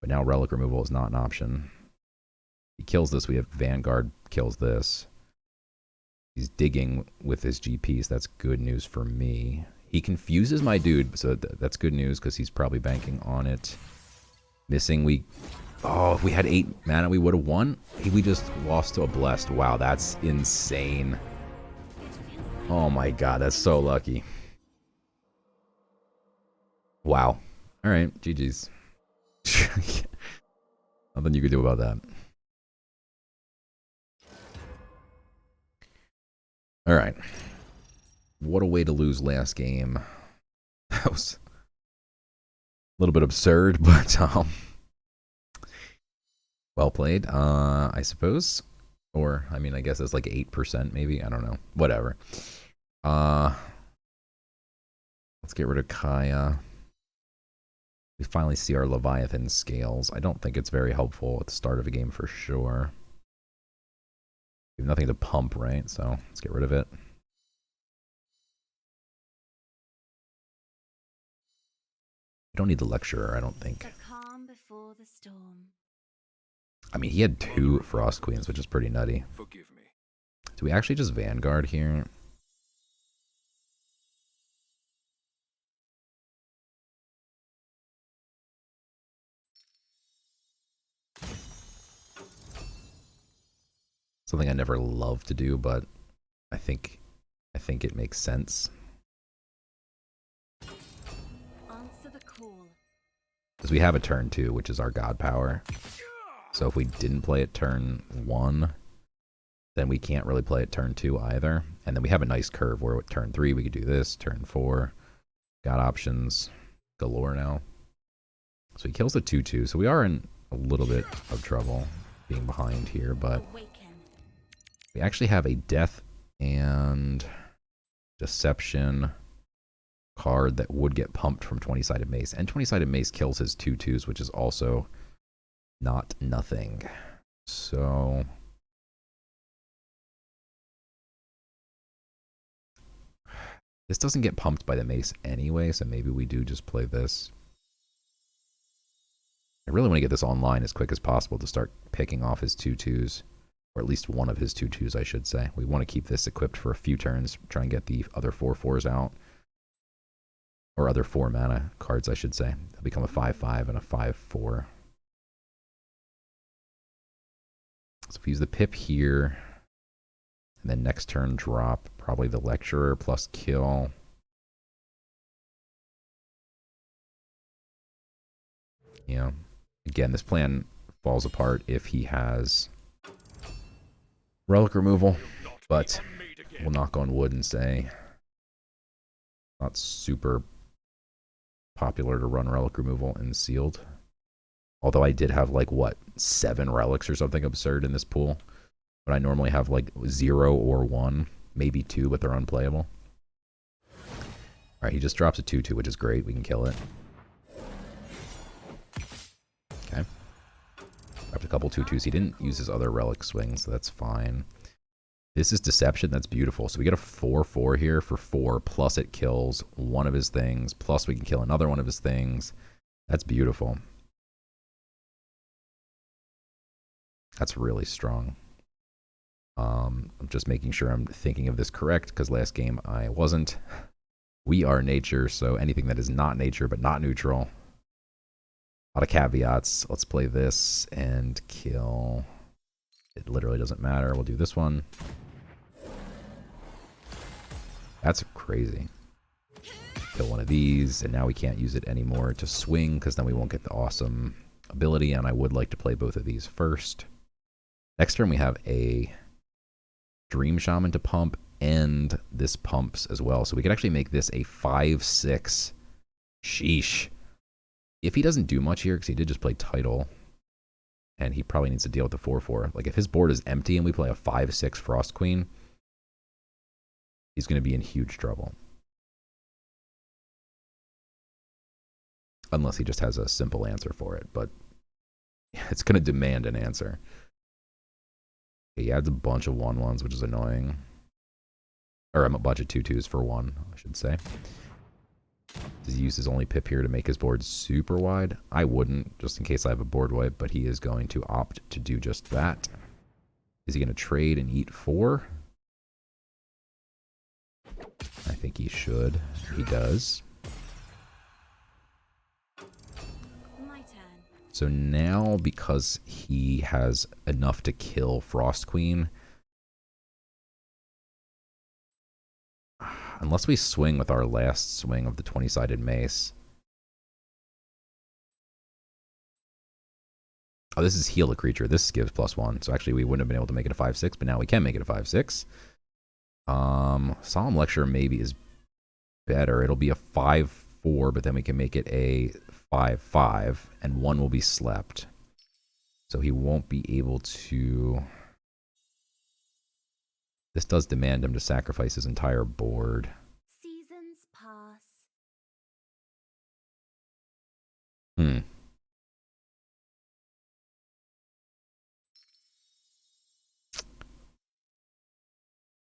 But now relic removal is not an option. He kills this, we have Vanguard kills this. He's digging with his GPs. That's good news for me. He confuses my dude, so that's good news because he's probably banking on it. Missing, oh, if we had 8 mana, we would have won. We just lost to a blessed. Wow, that's insane. Oh my god, that's so lucky. Wow. All right, GG's. Nothing you could do about that. All right. What a way to lose last game. That was a little bit absurd, but well played, I suppose. Or, I mean, I guess it's like 8% maybe. I don't know. Whatever. Let's get rid of Kaya. We finally see our Leviathan scales. I don't think it's very helpful at the start of a game for sure. We have nothing to pump, right? So let's get rid of it. We don't need the Lecturer, I don't think. The calm before the storm. I mean, he had 2 Frost Queens, which is pretty nutty. Forgive me. Do we actually just Vanguard here? Something I never love to do, but I think it makes sense. Answer the call. Because we have a turn 2, which is our God Power. So if we didn't play it turn 1, then we can't really play it turn 2 either. And then we have a nice curve where with turn 3 we could do this, turn 4. Got options galore now. So he kills the 2/2. So we are in a little bit of trouble being behind here, but we actually have a Death and Deception card that would get pumped from 20-sided mace. And 20-sided mace kills his 2/2s, which is also not nothing. So this doesn't get pumped by the mace anyway, so maybe we do just play this. I really want to get this online as quick as possible to start picking off his 2/2s. Or at least one of his 2/2s, I should say. We want to keep this equipped for a few turns, try and get the other 4/4s out. Or other 4 mana cards, I should say. They'll become a 5/5 and a 5/4. So if we use the Pip here, and then next turn drop, probably the Lecturer plus kill. Yeah. Again, this plan falls apart if he has relic removal, but we'll knock on wood and say not super popular to run relic removal in sealed. Although I did have like, what, 7 relics or something absurd in this pool. But I normally have like 0 or 1, maybe 2, but they're unplayable. Alright, he just drops a 2/2, which is great. We can kill it. Okay. Dropped a couple 2/2s. He didn't use his other relic swings, so that's fine. This is Deception. That's beautiful. So we get a 4/4 here for 4, plus it kills one of his things, plus we can kill another one of his things. That's beautiful. That's really strong. I'm just making sure I'm thinking of this correct, because last game I wasn't. We are nature, so anything that is not nature but not neutral. A lot of caveats. Let's play this and kill. It literally doesn't matter. We'll do this one. That's crazy. Kill one of these, and now we can't use it anymore to swing, because then we won't get the awesome ability, and I would like to play both of these first. Next turn we have a Dream Shaman to pump, and this pumps as well. So we could actually make this a 5/6. Sheesh. If he doesn't do much here, because he did just play Title, And he probably needs to deal with the 4/4. Like, if his board is empty and we play a 5/6 Frost Queen, he's going to be in huge trouble. Unless he just has a simple answer for it. But it's going to demand an answer. He adds a bunch of 1/1s, which is annoying. Or a bunch of 2/2s for 1, I should say. Does he use his only pip here to make his board super wide? I wouldn't, just in case I have a board wipe, but he is going to opt to do just that. Is he going to trade and eat 4? I think he should. He does. My turn. So now, because he has enough to kill Frost Queen, unless we swing with our last swing of the 20-sided mace. Oh, this is heal a creature. This gives +1. So actually, we wouldn't have been able to make it a 5/6, but now we can make it a 5/6. Solemn Lecture maybe is better. It'll be a 5/4, but then we can make it a 5/5, and 1 will be slept. So he won't be able to... This does demand him to sacrifice his entire board. Seasons pass.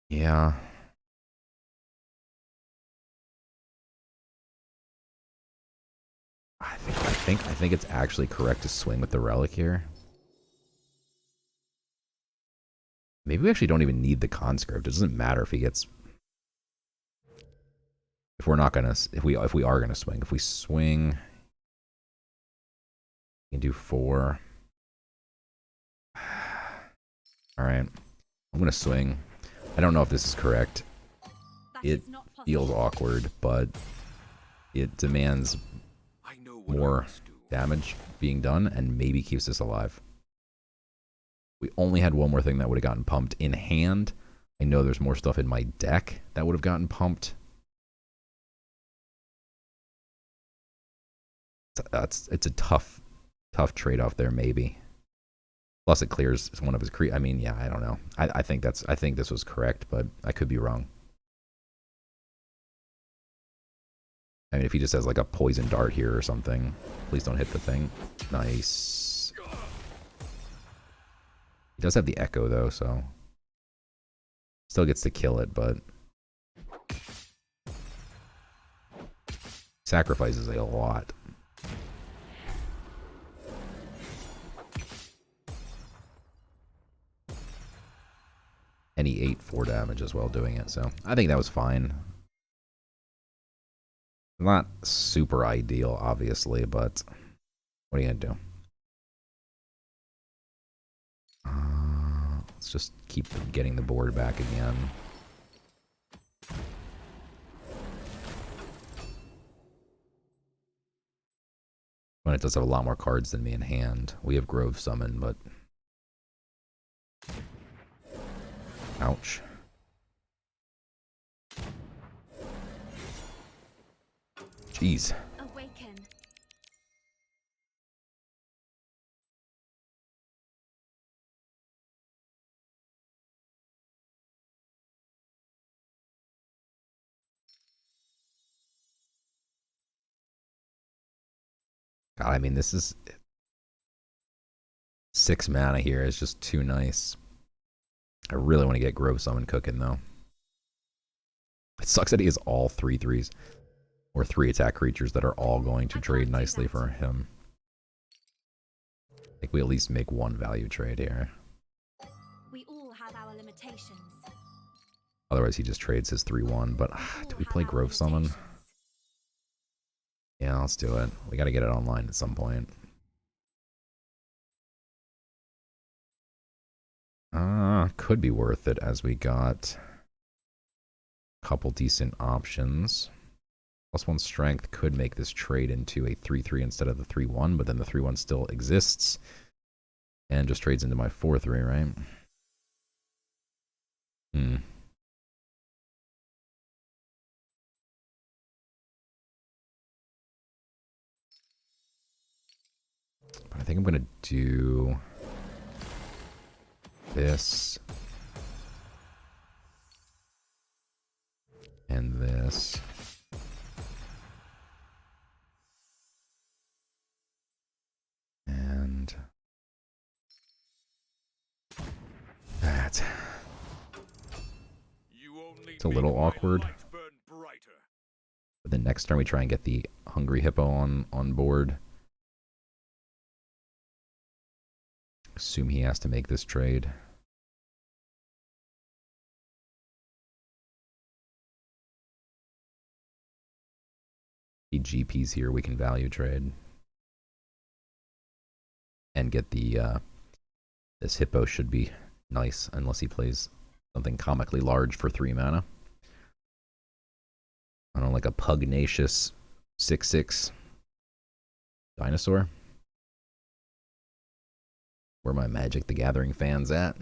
Yeah. I think it's actually correct to swing with the relic here. Maybe we actually don't even need the conscript. It doesn't matter if he gets... If we're not gonna... If we are gonna swing. If we swing... We can do 4. Alright. I'm gonna swing. I don't know if this is correct. It feels awkward, but it demands more damage being done and maybe keeps us alive. We only had one more thing that would have gotten pumped in hand. I know there's more stuff in my deck that would have gotten pumped. It's a tough trade-off there, maybe. Plus, it clears one of his I mean, yeah, I don't know. I think this was correct, but I could be wrong. I mean, if he just has like a poison dart here or something, please don't hit the thing. Nice. He does have the echo though, so still gets to kill it, but sacrifices a lot. And he ate 4 damage as well doing it, so I think that was fine. Not super ideal, obviously, but what are you gonna do? Let's just keep getting the board back again. When it does have a lot more cards than me in hand. We have Grove Summon, but... Ouch. Jeez. Awaken. God, I mean, this is... 6 mana here is just too nice. I really want to get Grove Summon cooking, though. It sucks that he has all 3/3s. Or 3 attack creatures that are all going to trade nicely for him. I think we at least make 1 value trade here. We all have our limitations. Otherwise, he just trades his 3/1. But do we play Grove Summon? Yeah, let's do it. We got to get it online at some point. Could be worth it as we got a couple decent options. +1 strength could make this trade into a 3/3 instead of the 3/1, but then the 3/1 still exists. And just trades into my 4/3, right? But I think I'm going to do... this. And this. And that. It's a little awkward. But then next turn we try and get the Hungry Hippo on board. Assume he has to make this trade. He GPs here, we can value trade. And get the, this Hippo should be nice, unless he plays something comically large for 3 mana. I don't know, like a pugnacious 6/6 dinosaur. Where my Magic the Gathering fans at?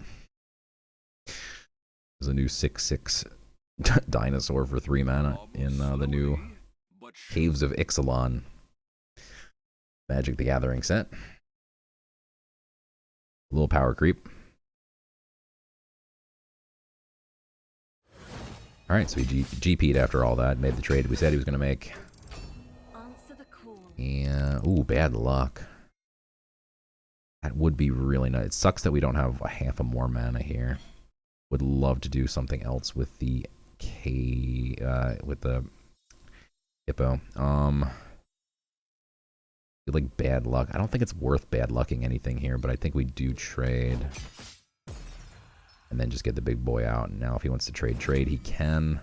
There's a new 6/6 dinosaur for 3 mana in the new Caves of Ixalan Magic the Gathering set. A little power creep. Alright, so he GP'd after all that, made the trade we said he was going to make. Answer the call. Yeah, ooh, bad luck. That would be really nice. It sucks that we don't have a half a more mana here. Would love to do something else with the with the Hippo. Feel like bad luck. I don't think it's worth bad lucking anything here, but I think we do trade. And then just get the big boy out. And now if he wants to trade, he can.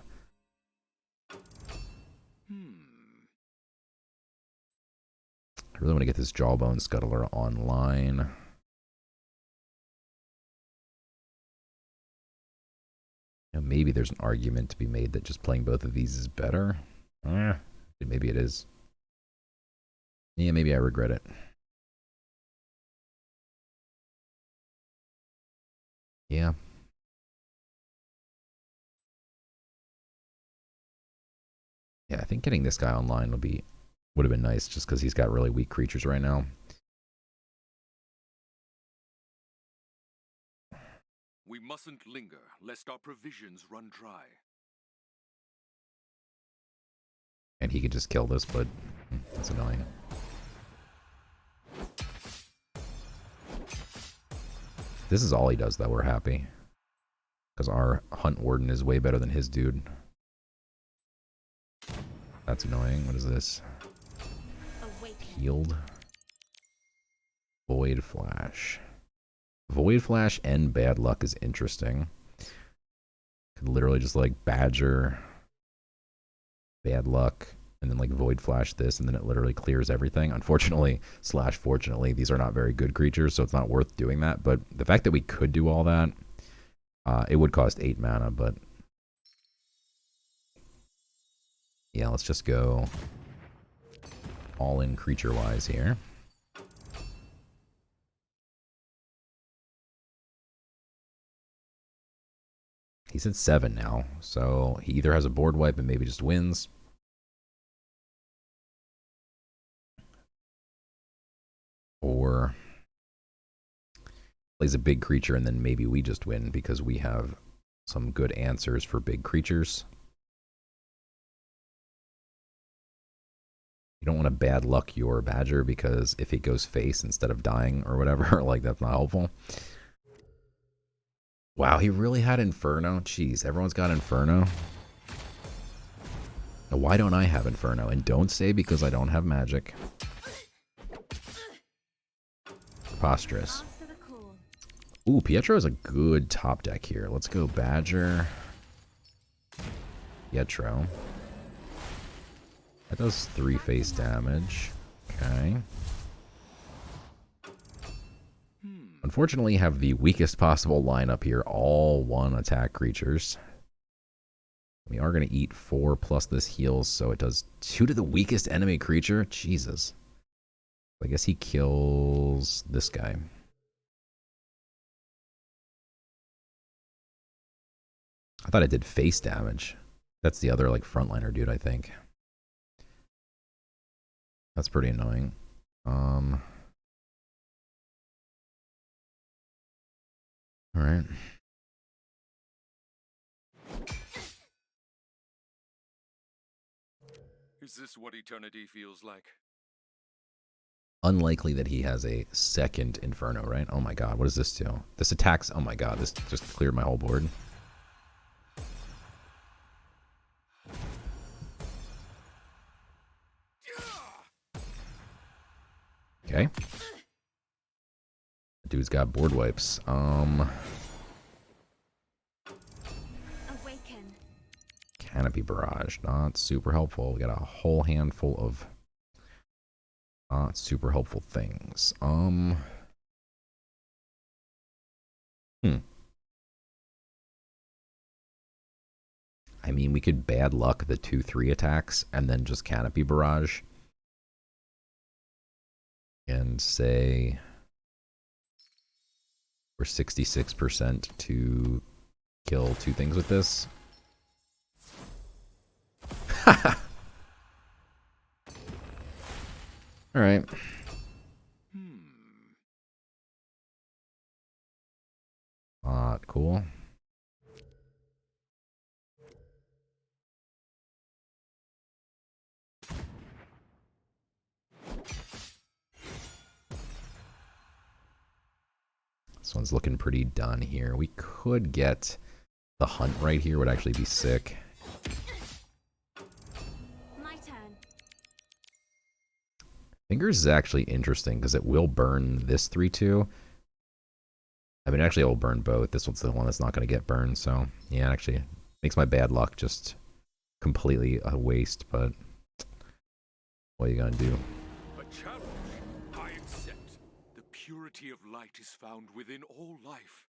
I really want to get this Jawbone Scuttler online. You know, maybe there's an argument to be made that just playing both of these is better. Maybe it is. Yeah, maybe I regret it. Yeah. Yeah, I think getting this guy online would have been nice just because he's got really weak creatures right now. We mustn't linger, lest our provisions run dry. And he could just kill this, but that's annoying. This is all he does, though. We're happy. Because our Hunt Warden is way better than his dude. That's annoying. What is this? Healed. Void Flash. Void Flash and Bad Luck is interesting. Could literally just like Badger, Bad Luck, and then like Void Flash this, and then it literally clears everything. Unfortunately, / fortunately, these are not very good creatures, so it's not worth doing that. But the fact that we could do all that, it would cost 8 mana, but yeah, let's just go all in creature-wise here. He's at 7 now, so he either has a board wipe and maybe just wins. Or plays a big creature and then maybe we just win because we have some good answers for big creatures. You don't want to bad luck your Badger because if it goes face instead of dying or whatever, like that's not helpful. Wow, he really had Inferno? Jeez, everyone's got Inferno. Now, why don't I have Inferno? And don't say because I don't have Magic. Preposterous. Ooh, Pietro is a good top deck here. Let's go Badger. Pietro. That does 3 face damage. Okay. Unfortunately, have the weakest possible lineup here. All 1 attack creatures. We are going to eat 4 plus this heals, so it does 2 to the weakest enemy creature. Jesus. I guess he kills this guy. I thought it did face damage. That's the other like frontliner dude, I think. That's pretty annoying. All right. Is this what eternity feels like? Unlikely that he has a second Inferno, right? Oh my god, what does this do? This attacks... Oh my god, this just cleared my whole board. Okay. Dude's got board wipes. Awaken. Canopy Barrage. Not super helpful. We got a whole handful of not super helpful things. I mean, we could bad luck the 2-3 attacks and then just Canopy Barrage. And say we're 66% to kill 2 things with this. All right. Cool. This one's looking pretty done here. We could get the hunt right here, would actually be sick. My turn. Fingers is actually interesting because it will burn this 3-2. I mean, actually, it will burn both. This one's the one that's not going to get burned. So, yeah, it actually makes my bad luck just completely a waste. But what are you going to do? A challenge I accept. The purity of light is found within all life.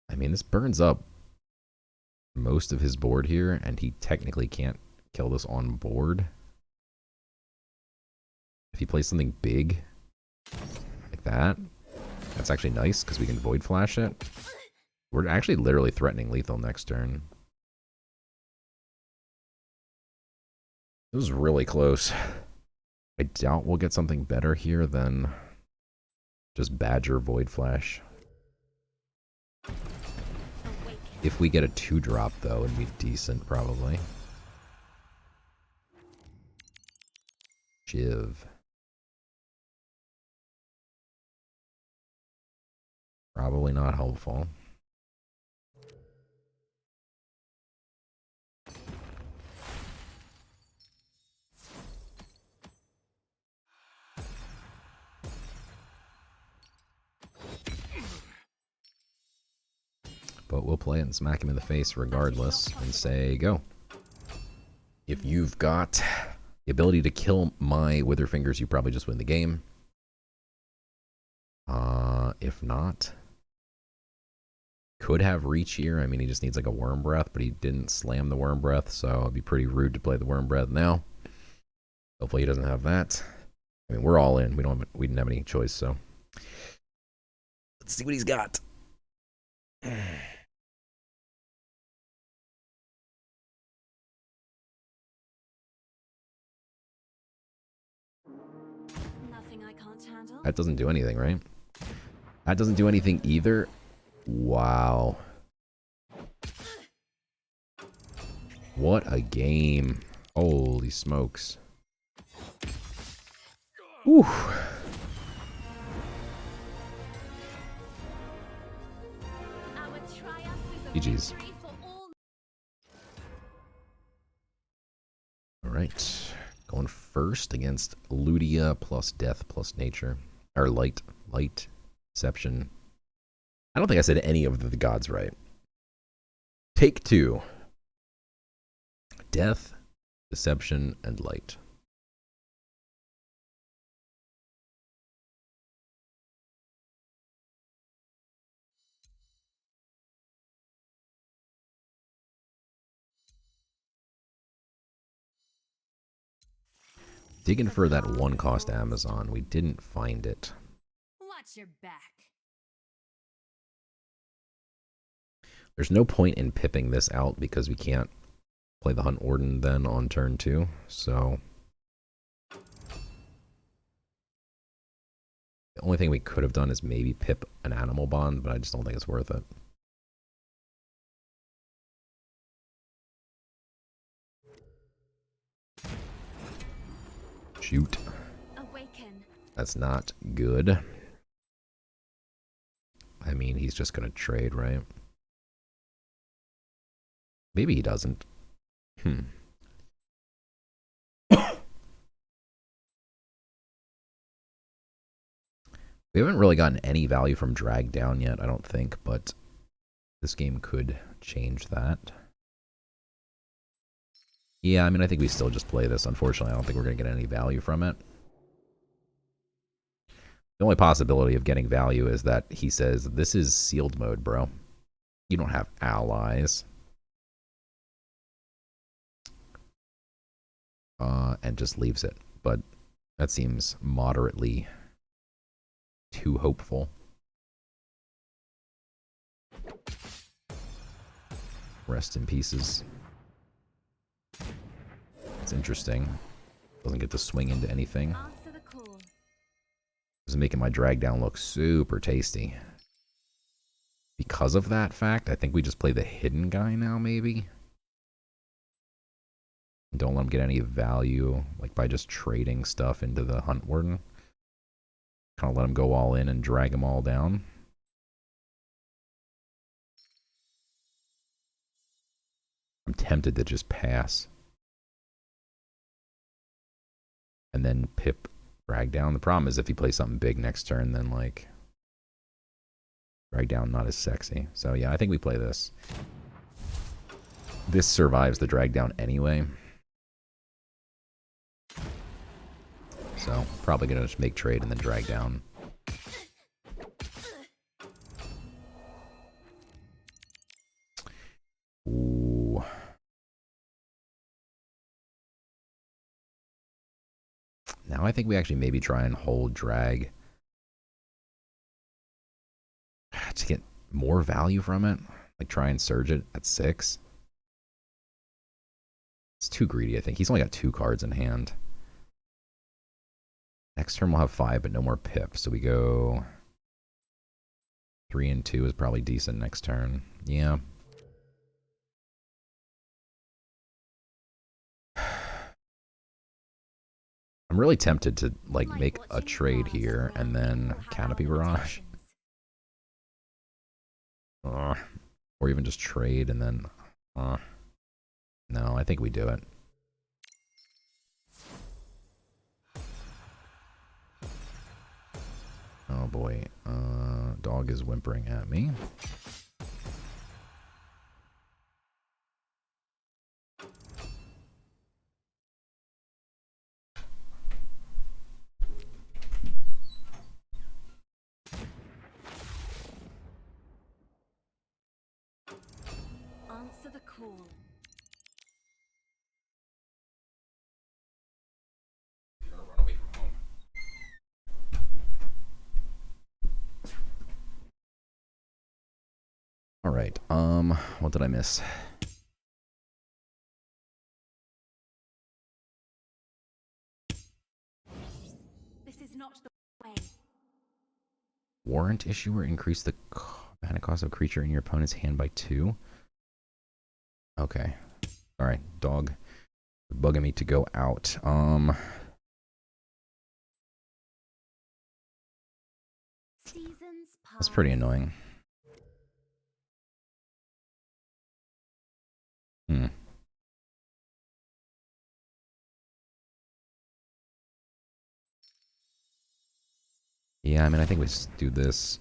I mean, this burns up most of his board here, and he technically can't kill this on board. If he plays something big like that, that's actually nice because we can Void Flash it. We're actually literally threatening lethal next turn. This was really close. I doubt we'll get something better here than just Badger Void Flash. Awaken. If we get a 2-drop, though, it'd be decent, probably. Shiv. Probably not helpful. But we'll play it and smack him in the face regardless and say, go. If you've got the ability to kill my Wither Fingers, you probably just win the game. If not, could have reach here. I mean, he just needs like a Worm Breath, but he didn't slam the Worm Breath, so it'd be pretty rude to play the Worm Breath now. Hopefully he doesn't have that. I mean, we're all in. We didn't have any choice, so let's see what he's got. Nothing I can't handle. That doesn't do anything, right? That doesn't do anything either. Wow. What a game. Holy smokes. Whew. Our triumph is a GG's. victory for all. Alright. Going first against Ludia plus Death plus Nature. Or Light. Light. Deception. I don't think I said any of the gods right. Take 2. Death, Deception, and Light. Digging for that 1-cost Amazon. We didn't find it. Watch your back. There's no point in pipping this out because we can't play the Hunt Warden then on turn 2. So The only thing we could have done is maybe pip an animal bond, but I just don't think it's worth it. Shoot. Awaken. That's not good. I mean, he's just going to trade, right? Maybe he doesn't. We haven't really gotten any value from drag down yet, I don't think, but this game could change that. Yeah, I mean, I think we still just play this. Unfortunately, I don't think we're going to get any value from it. The only possibility of getting value is that he says, this is sealed mode, bro. You don't have allies. And just leaves it. But that seems moderately too hopeful. Rest in pieces. It's interesting. Doesn't get to swing into anything. This is making my drag down look super tasty. Because of that fact, I think we just play the hidden guy now, maybe. Don't let him get any value, like by just trading stuff into the Hunt Warden. Kind of let him go all in and drag them all down. I'm tempted to just pass. And then pip drag down. The problem is if he plays something big next turn, then like drag down not as sexy. So yeah, I think we play this. This survives the drag down anyway. So probably gonna just make trade and then drag down. Ooh. Now I think we actually maybe try and hold drag to get more value from it. Like try and surge it at 6. It's too greedy, I think. He's only got 2 cards in hand. Next turn we'll have 5, but no more pip. So we go 3 and 2 is probably decent next turn. Yeah. I'm really tempted to like make a trade here and then Canopy Barrage. Or even just trade and then... no, I think we do it. Oh boy. Dog is whimpering at me. Answer the call. Run away from home. All right. What did I miss? This is not the way. Warrant issuer increase the mana cost of a creature in your opponent's hand by 2. Okay. All right, dog. Bugging me to go out. That's pretty annoying. Yeah, I mean, I think we just do this.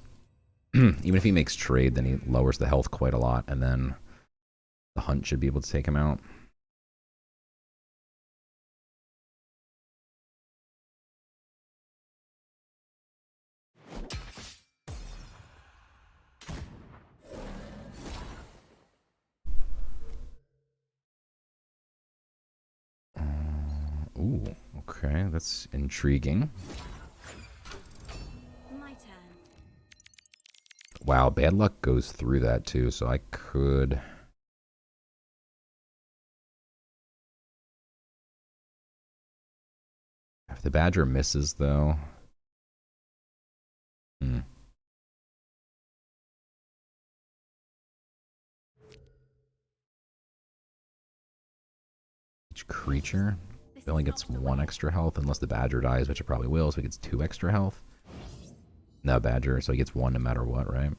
Even if he makes trade, then he lowers the health quite a lot, and then the hunt should be able to take him out. Ooh, okay, that's intriguing. My turn. Wow, bad luck goes through that too, so I could... If the Badger misses, though... Hmm. Each creature only gets 1 extra health unless the badger dies, which it probably will, so he gets 2 extra health. No badger, so he gets 1 no matter what, right?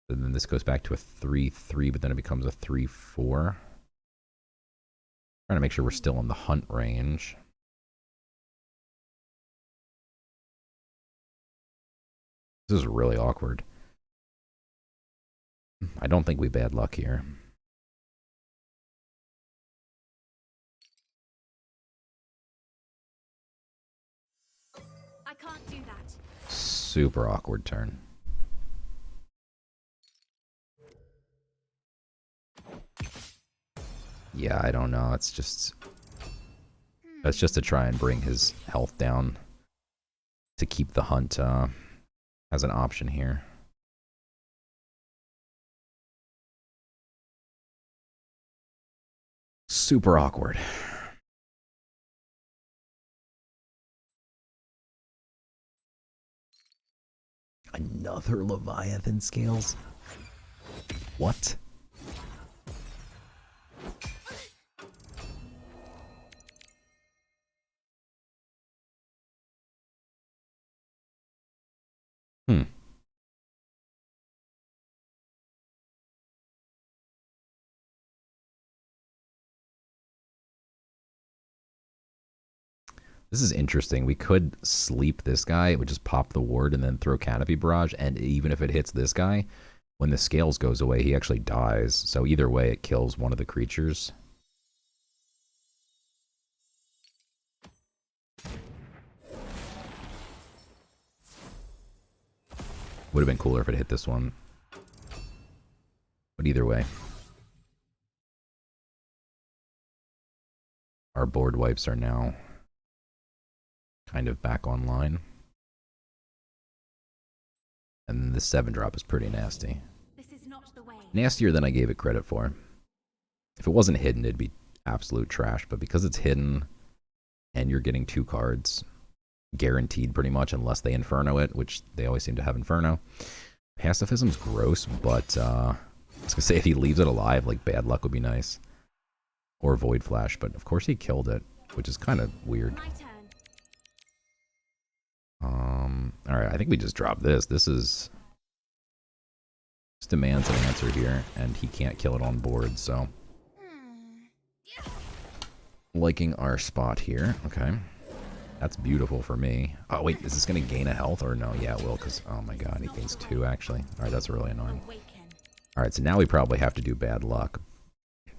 And then this goes back to a 3/3, but then it becomes a 3/4. Trying to make sure we're still in the hunt range. This is really awkward. I don't think we bad luck here. I can't do that. Super awkward turn. Yeah, I don't know. It's just... That's just to try and bring his health down to keep the hunt as an option here. Super awkward. Another Leviathan Scales? What? Hmm. This is interesting. We could sleep this guy. It would just pop the ward and then throw Canopy Barrage. And even if it hits this guy, when the scales goes away, he actually dies. So either way, it kills one of the creatures. Would have been cooler if it hit this one. But either way. Our board wipes are now kind of back online. And the 7-drop is pretty nasty. This is not the way. Nastier than I gave it credit for. If it wasn't hidden, it'd be absolute trash. But because it's hidden and you're getting 2 cards, guaranteed pretty much, unless they Inferno it, which they always seem to have Inferno. Pacifism's gross, but I was going to say if he leaves it alive, like Bad Luck would be nice. Or Void Flash, but of course he killed it, which is kind of weird. My turn. Alright, I think we just drop this. This demands an answer here, and he can't kill it on board, so. Liking our spot here. Okay. That's beautiful for me. Oh, wait, is this going to gain a health or no? Yeah, it will, because, oh my god, he gains 2, actually. Alright, that's really annoying. Alright, so now we probably have to do Bad Luck.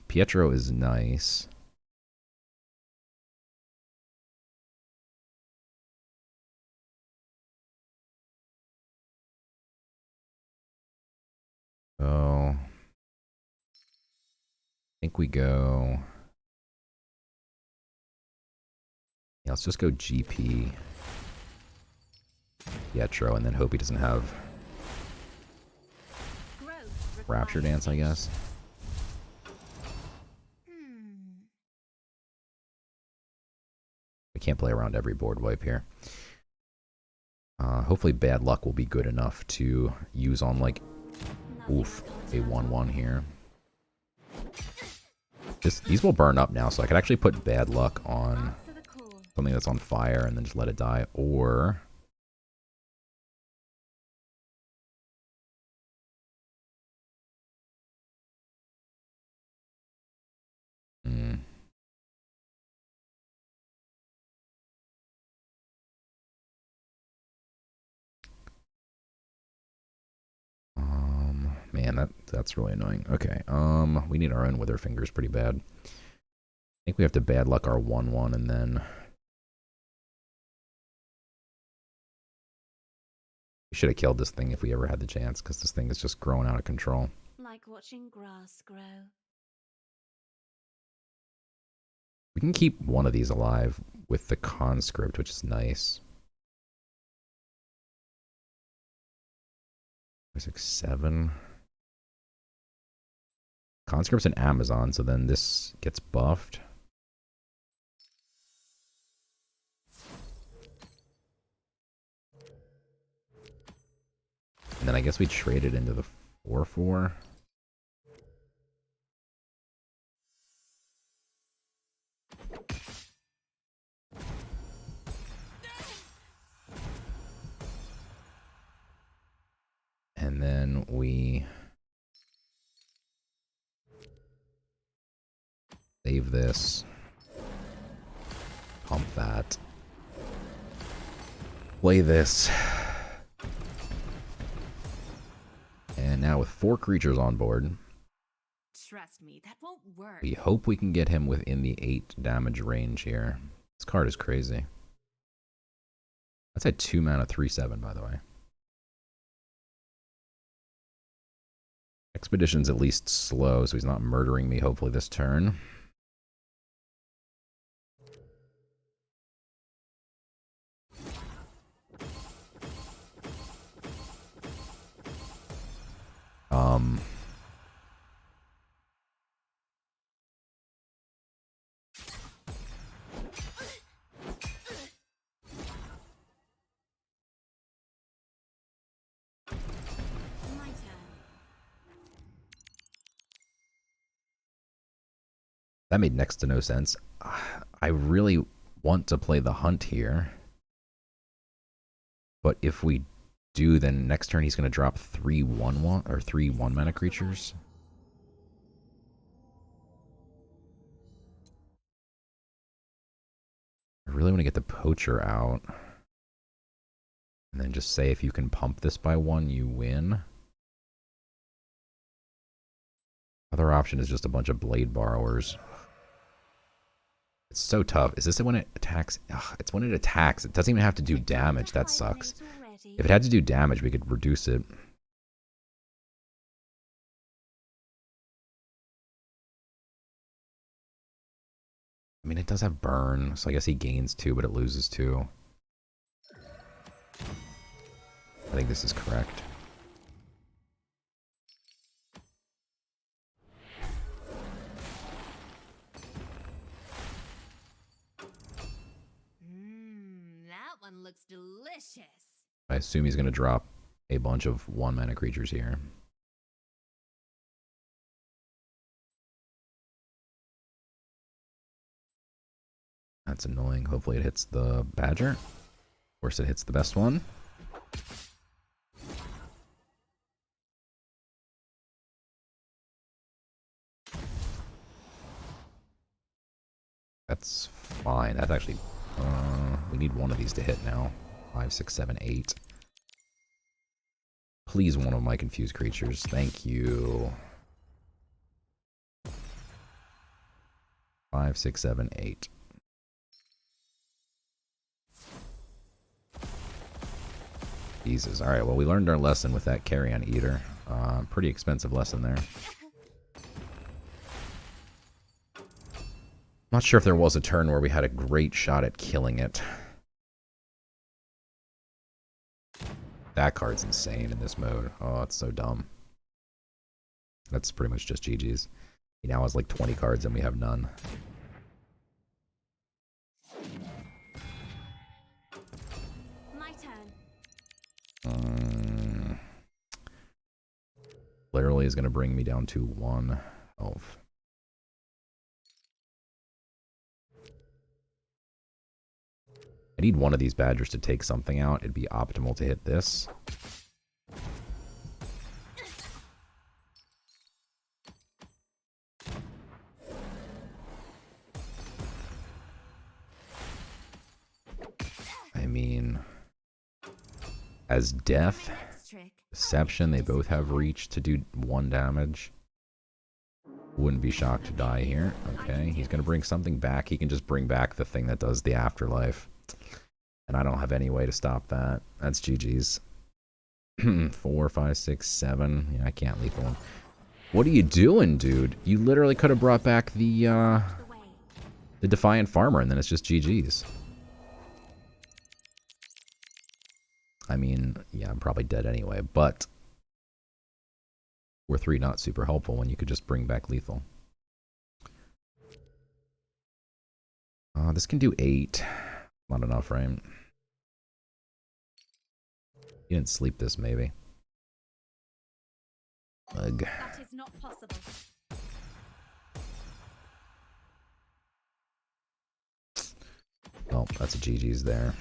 Pietro is nice. So, I think we go... Yeah, let's just go GP Pietro and then hope he doesn't have Rapture Dance, I guess. We can't play around every board wipe here. Hopefully Bad Luck will be good enough to use on, like, oof, a 1/1 here. These will burn up now, so I could actually put Bad Luck on something that's on fire and then just let it die, or... Man, that's really annoying. Okay, we need our own Wither Fingers pretty bad. I think we have to Bad Luck our 1/1 and then... We should have killed this thing if we ever had the chance, because this thing is just growing out of control. Like watching grass grow. We can keep one of these alive with the Conscript, which is nice. 6, 7. Conscript's an Amazon, so then this gets buffed. And then I guess we trade it into the 4/4. And then we save this, pump that, play this. And now with 4 creatures on board, Trust me, that won't work. we hope we can get him within the 8 damage range here. This card is crazy. That's a 2 mana 3/7, by the way. Expedition's at least slow, so he's not murdering me hopefully this turn. My turn. That made next to no sense. I really want to play the hunt here. But if we do, then next turn he's going to drop 3/1/1 or 3 1-mana creatures. I really want to get the poacher out. And then just say if you can pump this by 1, you win. Other option is just a bunch of blade borrowers. It's so tough. Is this when it attacks? Ugh, it's when it attacks. It doesn't even have to do damage. That sucks. If it had to do damage, we could reduce it. I mean, it does have burn, so I guess he gains 2, but it loses 2. I think this is correct. That one looks delicious. I assume he's going to drop a bunch of 1-mana creatures here. That's annoying. Hopefully it hits the Badger. Of course it hits the best one. That's fine. That's actually... we need one of these to hit now. 5, 6, 7, 8. Please, one of my confused creatures. Thank you. 5, 6, 7, 8. Jesus. Alright, well, we learned our lesson with that Carrion Eater. Pretty expensive lesson there. Not sure if there was a turn where we had a great shot at killing it. That card's insane in this mode. Oh, it's so dumb. That's pretty much just GG's. He now has like 20 cards and we have none. My turn. Literally is going to bring me down to 1 health. I need one of these Badgers to take something out. It'd be optimal to hit this. I mean, as Death, Deception, they both have reach to do 1 damage. Wouldn't be shocked to die here. Okay, he's going to bring something back. He can just bring back the thing that does the afterlife. And I don't have any way to stop that. That's GG's. 4, 5, 6, 7. Yeah, I can't lethal him. What are you doing, dude? You literally could have brought back the Defiant Farmer, and then it's just GG's. I mean, yeah, I'm probably dead anyway, but 4/3 not super helpful when you could just bring back lethal. This can do 8. Not enough, right? You didn't sleep this, maybe. Ugh. That is not possible. Well, that's a GG's there.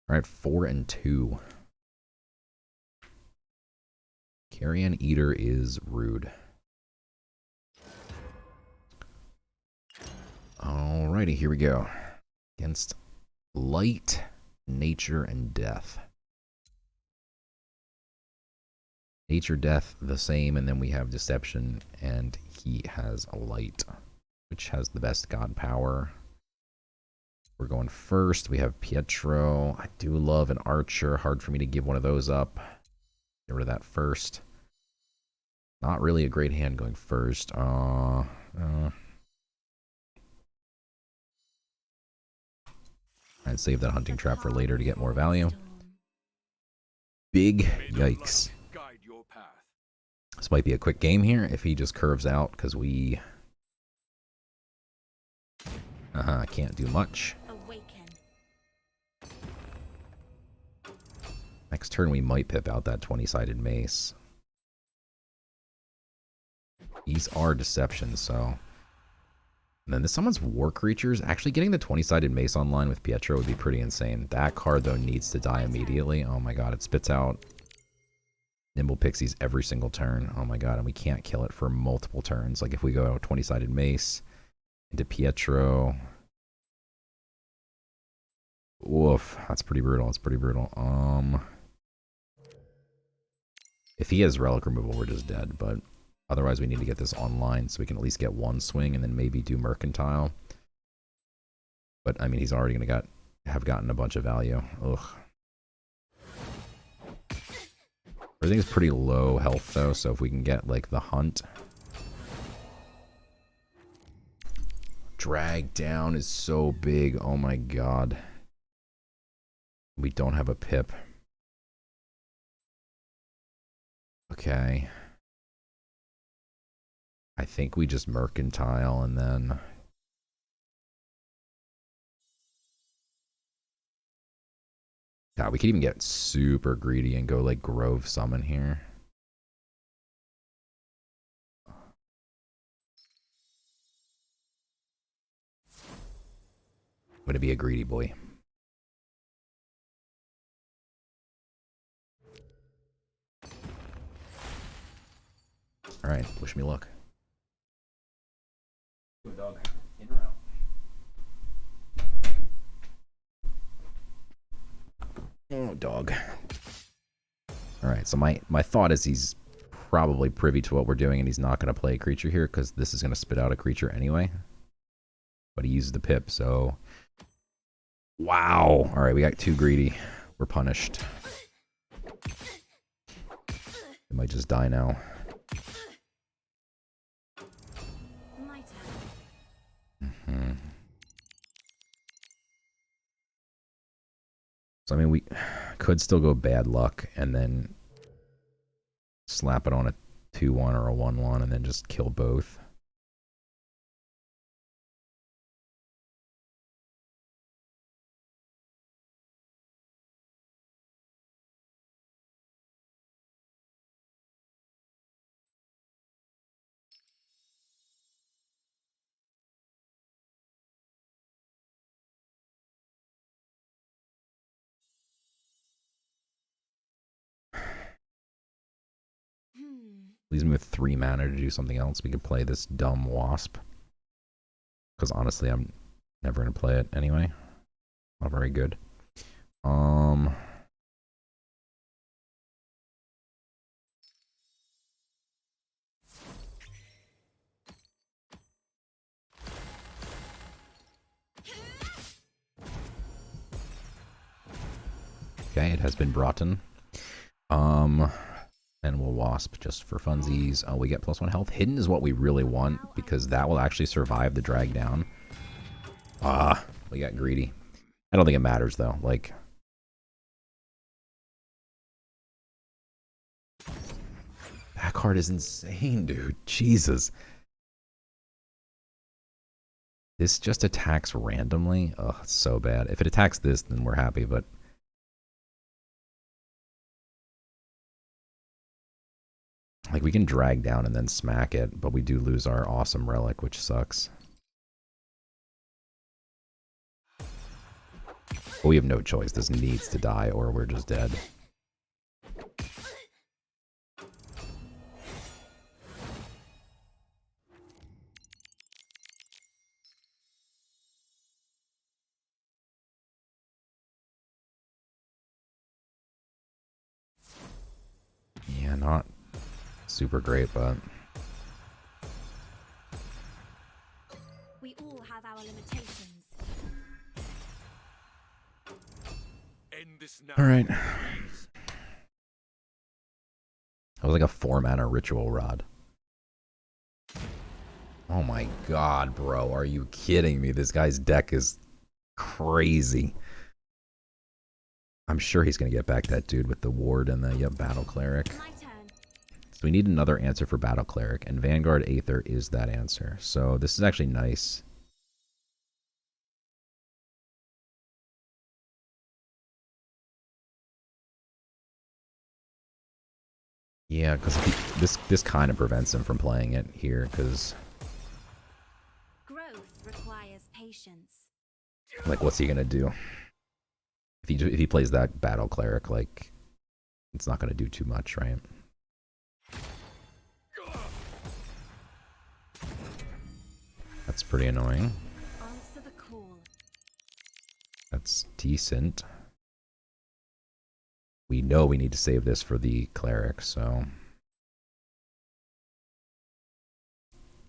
All right, 4 and 2. Carrion Eater is rude. Alrighty, here we go. Against Light, Nature, and Death. Nature, Death, the same, and then we have Deception, and he has a Light, which has the best God power. We're going first. We have Pietro. I do love an Archer. Hard for me to give one of those up. Get rid of that first. Not really a great hand going first. I'd save that hunting trap for later to get more value. Big yikes. This might be a quick game here if he just curves out because we can't do much. Next turn we might pip out that 20-sided mace. These are deception, so. And then someone's war creatures. Actually, getting the 20-sided mace online with Pietro would be pretty insane. That card, though, needs to die immediately. Oh my god, it spits out Nimble Pixies every single turn. Oh my god, and we can't kill it for multiple turns. Like if we go 20-sided mace into Pietro. Woof, that's pretty brutal. That's pretty brutal. If he has relic removal, we're just dead, but otherwise we need to get this online so we can at least get one swing and then maybe do Mercantile. But I mean, he's already gonna have gotten a bunch of value. Ugh. Everything's pretty low health though, so if we can get like the hunt. Drag down is so big. Oh my god. We don't have a pip. Okay. I think we just Mercantile and then. God, we could even get super greedy and go like Grove Summon here. I'm gonna be a greedy boy. Alright, wish me luck. Good dog. In or out? Oh, dog. Alright, so my thought is he's probably privy to what we're doing and he's not going to play a creature here because this is going to spit out a creature anyway. But he uses the pip, so. Wow! Alright, we got too greedy. We're punished. It might just die now. So I mean, we could still go bad luck and then slap it on a 2-1 or a 1-1 and then just kill both. Leaves me with 3 mana to do something else. We could play this dumb Wasp. Because honestly, I'm never going to play it anyway. Not very good. Okay, it has been brought in. And we'll Wasp just for funsies. Oh, we get +1 health. Hidden is what we really want because that will actually survive the drag down. We got greedy. I don't think it matters though. Like, That card is insane, dude. Jesus. This just attacks randomly. Oh, it's so bad. If it attacks this, then we're happy, but... Like, we can drag down and then smack it, but we do lose our awesome relic, which sucks. But we have no choice. This needs to die, or we're just dead. Yeah, not super great, but... We all have our limitations. End this now. Alright. That was like a 4-mana ritual rod. Oh my god, bro. Are you kidding me? This guy's deck is crazy. I'm sure he's going to get back that dude with the ward and the Battle Cleric. My turn. So we need another answer for Battle Cleric, and Vanguard Aether is that answer. So this is actually nice. Yeah, because this kind of prevents him from playing it here, because... Growth requires patience. Like, what's he going to do? If he plays that Battle Cleric, like, it's not going to do too much, right? That's pretty annoying. Answer the call. That's decent. We know we need to save this for the Cleric, so...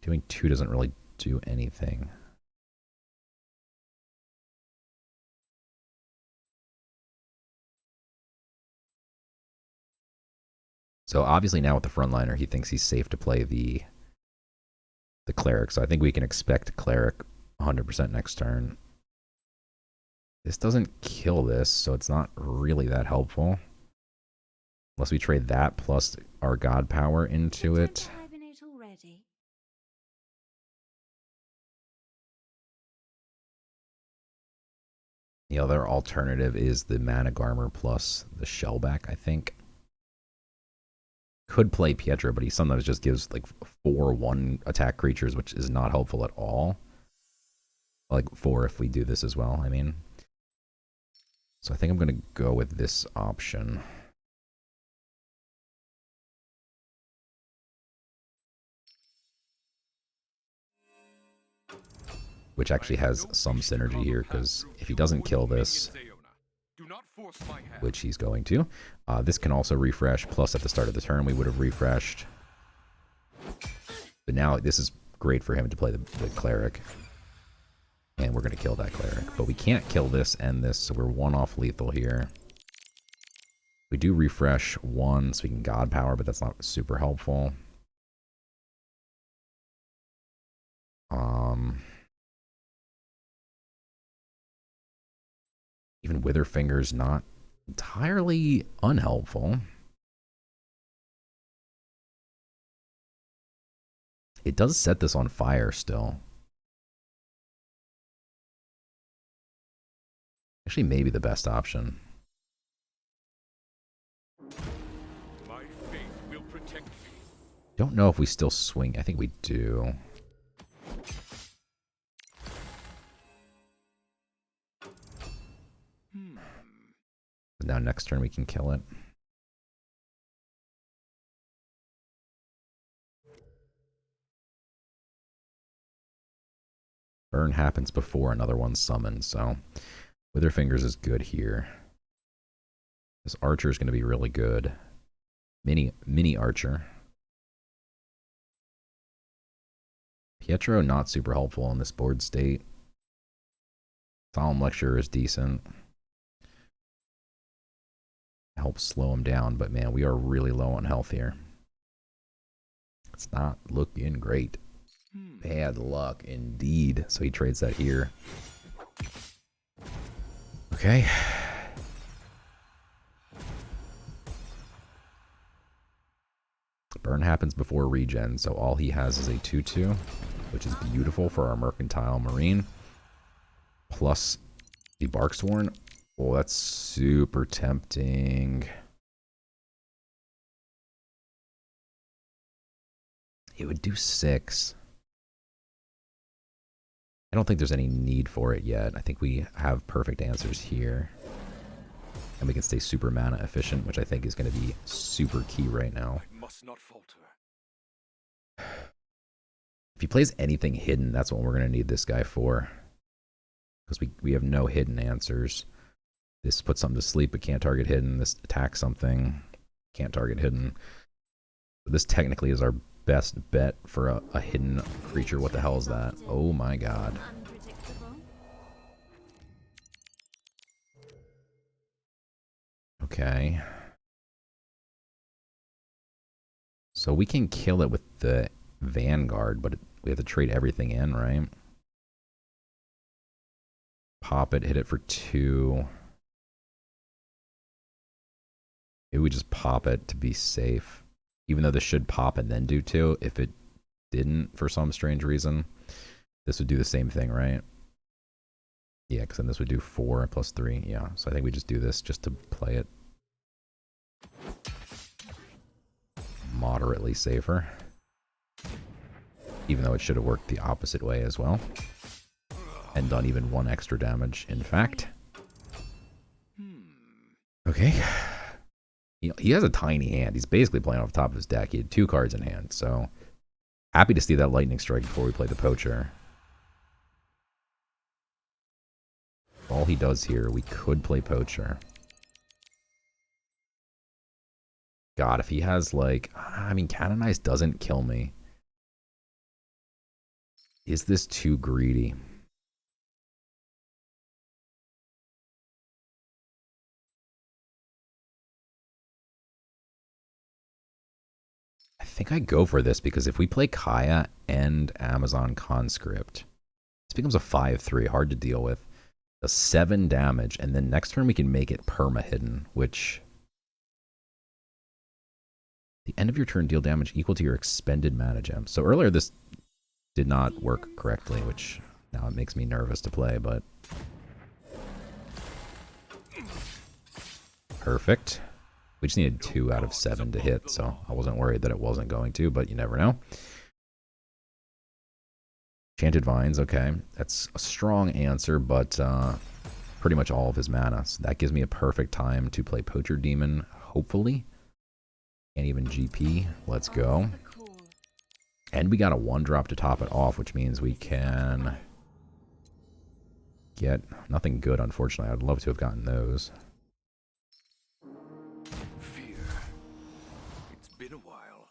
Doing 2 doesn't really do anything. So obviously now with the frontliner, he thinks he's safe to play the Cleric. So I think we can expect Cleric 100% next turn. This doesn't kill this, so it's not really that helpful. Unless we trade that plus our God Power into it. Hibernate already. The other alternative is the Mana Garmer plus the Shellback, I think. Could play Pietro, but he sometimes just gives like 4/1 attack creatures, which is not helpful at all. Like 4 if we do this as well, I mean. So I think I'm going to go with this option. Which actually has some synergy here, because if he doesn't kill this, which he's going to, this can also refresh, plus at the start of the turn we would have refreshed. But now this is great for him to play the Cleric. And we're going to kill that Cleric. But we can't kill this and this, so we're 1 off lethal here. We do refresh 1, so we can God Power, but that's not super helpful. Even Witherfinger's not entirely unhelpful. It does set this on fire still. Actually, maybe the best option. My faith will protect me. Don't know if we still swing. I think we do. Now next turn we can kill it. Burn happens before another one's summoned, so Witherfingers is good here. This Archer is going to be really good. Mini Archer. Pietro not super helpful in this board state. Solemn Lecture is decent. Helps slow him down, but man, we are really low on health here. It's not looking great. Bad luck indeed. So he trades that here. Okay. Burn happens before regen, so all he has is a 2/2, which is beautiful for our Mercantile Marine. Plus the Barksworn. Oh, that's super tempting. It would do 6. I don't think there's any need for it yet. I think we have perfect answers here. And we can stay super mana efficient, which I think is going to be super key right now. I must not falter. If he plays anything hidden, that's what we're going to need this guy for. Because we have no hidden answers. This puts something to sleep, but can't target hidden. This attacks something, can't target hidden. This technically is our best bet for a hidden creature. What the hell is that? Oh my god. Okay. So we can kill it with the Vanguard, but we have to trade everything in, right? Pop it, hit it for 2. Maybe we just pop it to be safe. Even though this should pop and then do 2. If it didn't, for some strange reason, this would do the same thing, right? Yeah, because then this would do 4 plus 3. Yeah, so I think we just do this just to play it moderately safer. Even though it should have worked the opposite way as well. And done even 1 extra damage, in fact. Okay. He has a tiny hand. He's basically playing off the top of his deck. He had 2 cards in hand, so happy to see that Lightning Strike before we play the Poacher. All he does here, we could play Poacher. God, if he has like... I mean, Canonize doesn't kill me. Is this too greedy? I think I go for this because if we play Kaya and Amazon Conscript, this becomes a 5/3, hard to deal with. A 7 damage, and then next turn we can make it perma-hidden, which... The end of your turn deal damage equal to your expended mana gem. So earlier this did not work correctly, which now it makes me nervous to play, but... Perfect. We just needed 2 out of 7 to hit, so I wasn't worried that it wasn't going to, but you never know. Enchanted Vines, okay. That's a strong answer, but pretty much all of his mana. So that gives me a perfect time to play Poacher Demon, hopefully. Can't even GP. Let's go. And we got a 1-drop to top it off, which means we can get nothing good, unfortunately. I'd love to have gotten those. Fear. It's been a while.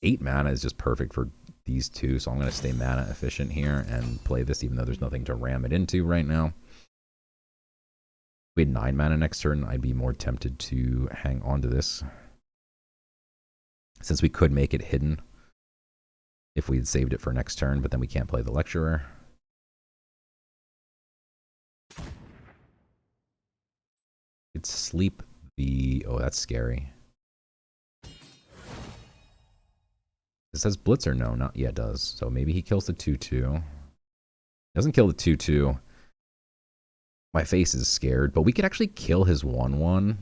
8 mana is just perfect for these 2, so I'm going to stay mana efficient here and play this even though there's nothing to ram it into right now. If we had 9 mana next turn, I'd be more tempted to hang on to this. Since we could make it hidden if we had saved it for next turn, but then we can't play the Lecturer. It's sleep the... Oh, that's scary. It says Blitzer. No, not yet. It does. So maybe he kills the 2/2. Doesn't kill the 2/2. My face is scared, but we could actually kill his 1/1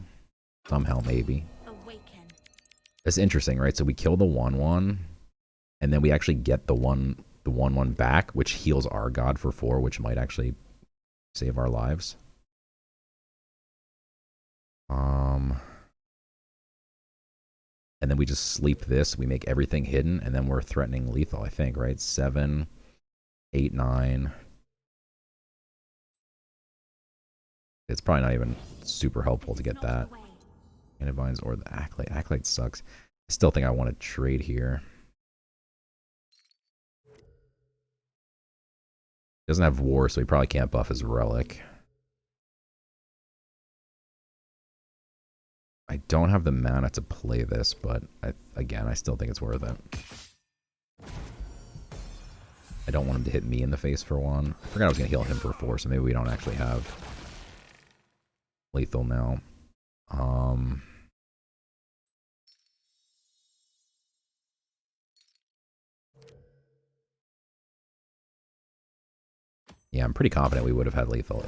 somehow, maybe. Awaken. That's interesting, right? So we kill the 1/1, and then we actually get the 1/1 back, which heals our god for 4, which might actually save our lives. And then we just sleep this. We make everything hidden, and then we're threatening lethal, I think, right? 7, 8, 9. It's probably not even super helpful to get that. And Vines or the Acolyte. Acolyte sucks. I still think I want to trade here. Doesn't have War, so he probably can't buff his Relic. I don't have the mana to play this, but again, I still think it's worth it. I don't want him to hit me in the face for 1. I forgot I was going to heal him for 4, so maybe we don't actually have lethal now. Yeah, I'm pretty confident we would have had lethal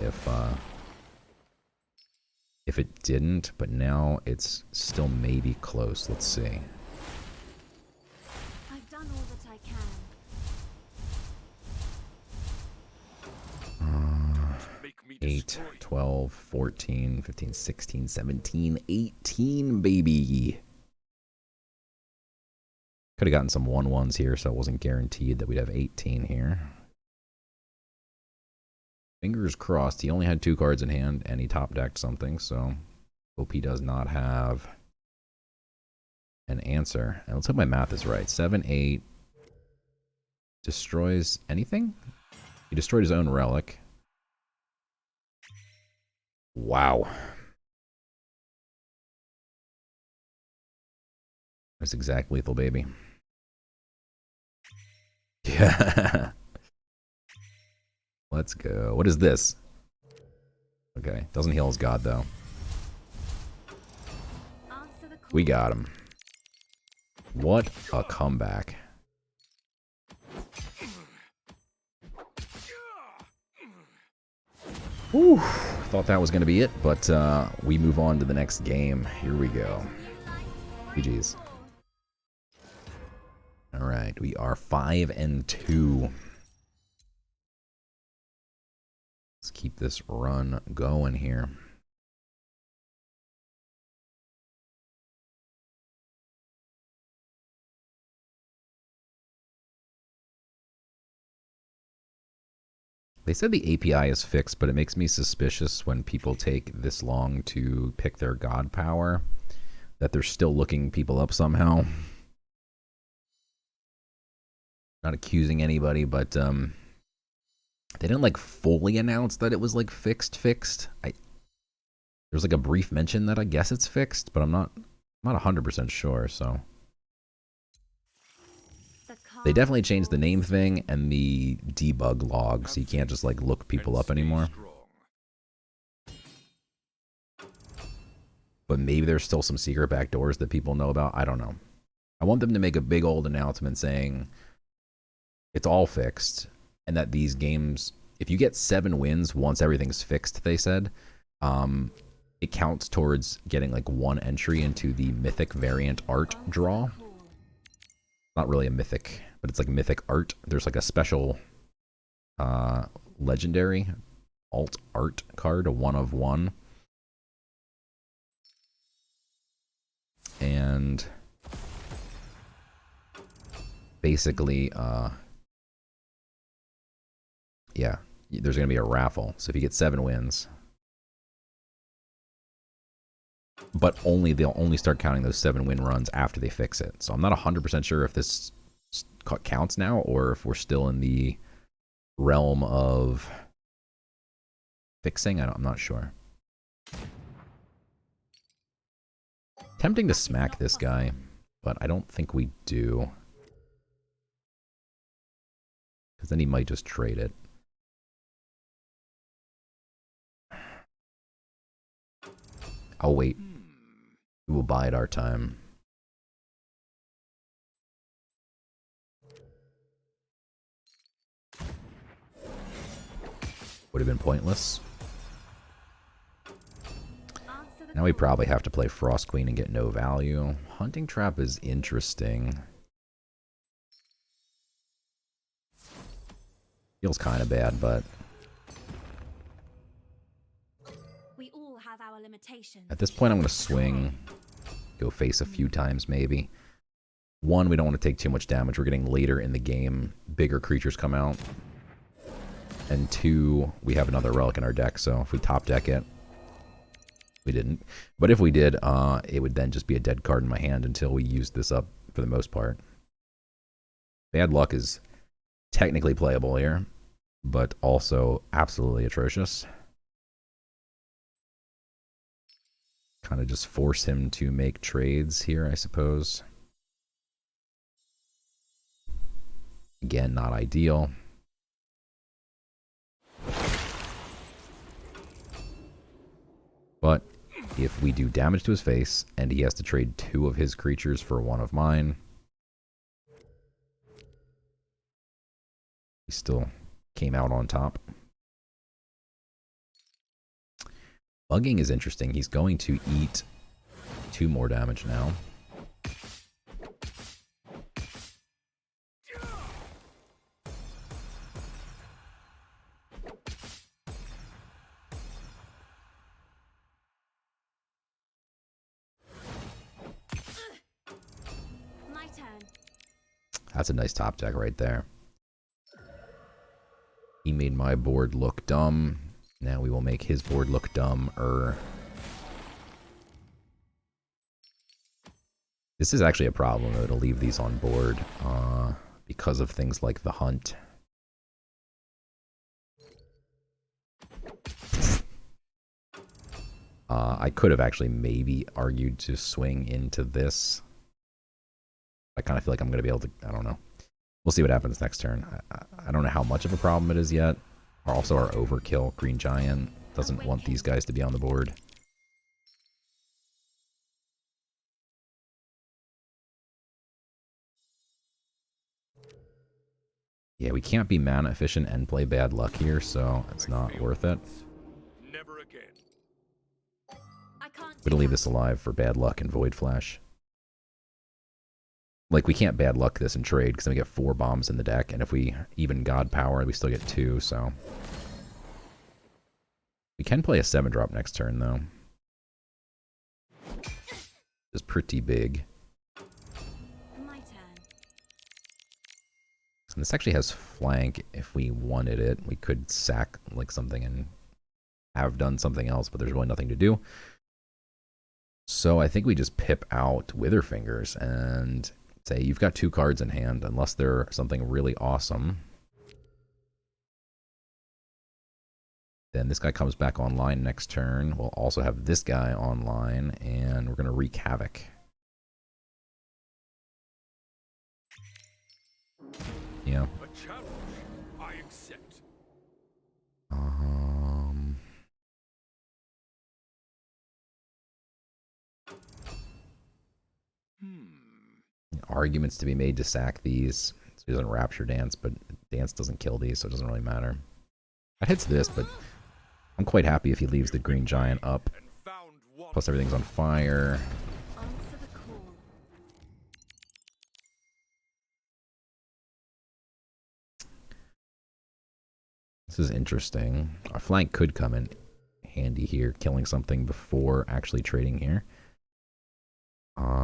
if it didn't, but now it's still maybe close. Let's see. I've done all that I can. 8, 12, 14, 15, 16, 17, 18, baby. Could have gotten some 1-1s here, so it wasn't guaranteed that we'd have 18 here. Fingers crossed. He only had 2 cards in hand, and he top decked something, so hope he does not have an answer. And let's hope my math is right. 7, 8 destroys anything? He destroyed his own relic. Wow. That's exact lethal, baby. Yeah. Let's go. What is this? Okay. Doesn't heal his god, though. We got him. What a comeback. Whew. Thought that was going to be it, but we move on to the next game. Here we go. GG's. All right. We are 5-2. Let's keep this run going here. They said the API is fixed, but it makes me suspicious when people take this long to pick their god power, that they're still looking people up somehow. Not accusing anybody, but they didn't like fully announce that it was like fixed. There's like a brief mention that I guess it's fixed, but I'm not 100% sure, so. They definitely changed the name thing and the debug log, so you can't just like look people up anymore. But maybe there's still some secret backdoors that people know about. I don't know. I want them to make a big old announcement saying it's all fixed, and that these games, if you get 7 wins once everything's fixed, they said, it counts towards getting like 1 entry into the mythic variant art draw. Not really a mythic, but it's like mythic art. There's like a special legendary alt art card, a 1 of 1. And basically, yeah, there's going to be a raffle. So if you get 7 wins, but they'll only start counting those 7 win runs after they fix it. So I'm not 100% sure if this counts now or if we're still in the realm of fixing. I'm not sure. Tempting to smack this guy, but I don't think we do. Because then he might just trade it. I'll wait. We will bide our time. Would have been pointless. Now we probably have to play Frost Queen and get no value. Hunting Trap is interesting. Feels kind of bad, but We all have our limitations. at this point I'm going to swing. Go face a few times maybe. 1, we don't want to take too much damage. We're getting later in the game. Bigger creatures come out. And 2, we have another relic in our deck, so if we top deck it, we didn't. But if we did, it would then just be a dead card in my hand until we used this up for the most part. Bad Luck is technically playable here, but also absolutely atrocious. Kind of just force him to make trades here, I suppose. Again, not ideal. But if we do damage to his face, and he has to trade 2 of his creatures for 1 of mine, he still came out on top. Bugging is interesting. He's going to eat 2 more damage now. My turn. That's a nice top deck right there. He made my board look dumb. Now we will make his board look dumb-er. This is actually a problem, though, to leave these on board because of things like the hunt. I could have actually maybe argued to swing into this. I kind of feel like I'm going to be able to, I don't know. We'll see what happens next turn. I don't know how much of a problem it is yet. Also, our overkill Green Giant doesn't want these guys to be on the board. Yeah, we can't be mana efficient and play bad luck here, so it's not worth it. Never again. We're gonna leave this alive for bad luck and Void Flash. Like, we can't bad luck this and trade, because then we get 4 bombs in the deck, and if we even God Power, we still get 2, so... We can play a 7-drop next turn, though. It's pretty big. My turn. And this actually has flank. If we wanted it, we could sack like something and have done something else, but there's really nothing to do. So I think we just pip out Witherfingers and say you've got 2 cards in hand, unless they're something really awesome. Then this guy comes back online next turn. We'll also have this guy online, and we're going to wreak havoc. Yeah. A challenge I accept. Arguments to be made to sack these. So he doesn't Rapture Dance, but Dance doesn't kill these, so it doesn't really matter. That hits this, but I'm quite happy if he leaves the Green Giant up. Plus everything's on fire. Answer the call. This is interesting. Our flank could come in handy here, killing something before actually trading here.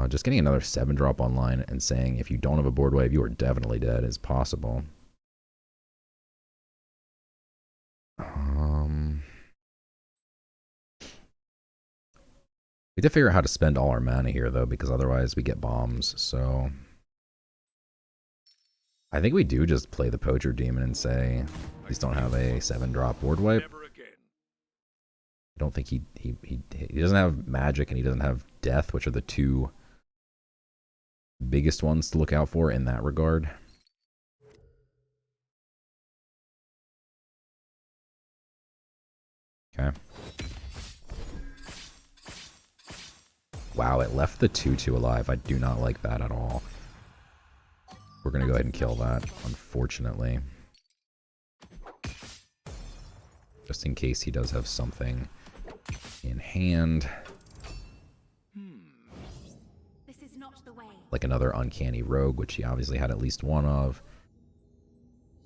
Just getting another 7-drop online and saying if you don't have a board wave, you are definitely dead is possible. We have to figure out how to spend all our mana here, though, because otherwise we get bombs, so... I think we do just play the Poacher Demon and say, please don't have a 7-drop board wipe. I don't think he doesn't have magic and he doesn't have death, which are the 2 biggest ones to look out for in that regard. Okay. Wow, it left the 2/2 alive. I do not like that at all. We're going to go ahead and kill that, unfortunately. Just in case he does have something in hand. This is not the way. Like another Uncanny Rogue, which he obviously had at least one of.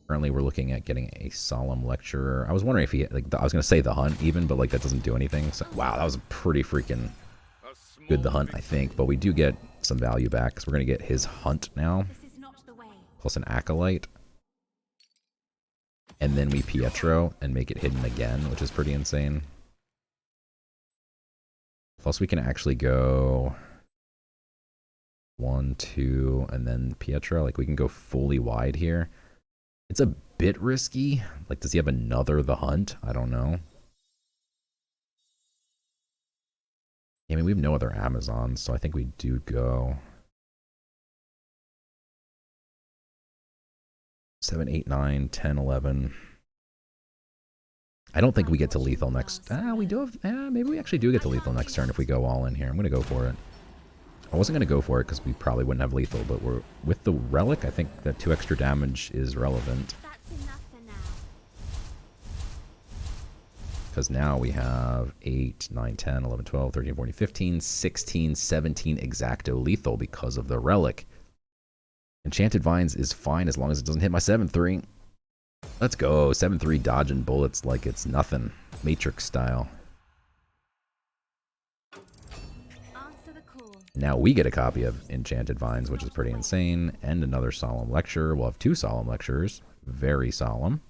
Currently, we're looking at getting a Solemn Lecturer. I was wondering if he, like, I was going to say the Hunt even, but, like, that doesn't do anything. So, wow, that was pretty freaking good, the Hunt, I think. But we do get some value back, because we're going to get his Hunt now. This is not the way. Plus an Acolyte. And then we Pietro and make it hidden again, which is pretty insane. Plus we can actually go 1, 2, and then Pietro. Like, we can go fully wide here. It's a bit risky. Like, does he have another The Hunt? I don't know. I mean, we have no other Amazons, so I think we do go 7, 8, 9, 10, 11. I don't think we get to lethal next. We do have. Maybe we actually do get to lethal next turn if we go all in here. I'm going to go for it. I wasn't going to go for it because we probably wouldn't have lethal, but we're with the Relic. I think that 2 extra damage is relevant. That's enough for now. Because now we have 8, 9, 10, 11, 12, 13, 14, 15, 16, 17 exacto lethal because of the relic. Enchanted Vines is fine as long as it doesn't hit my 7-3. Let's go. 7-3 dodging bullets like it's nothing. Matrix style. Answer the call. Now we get a copy of Enchanted Vines, which is pretty insane. And another solemn lecture. We'll have 2 solemn lectures. Very solemn.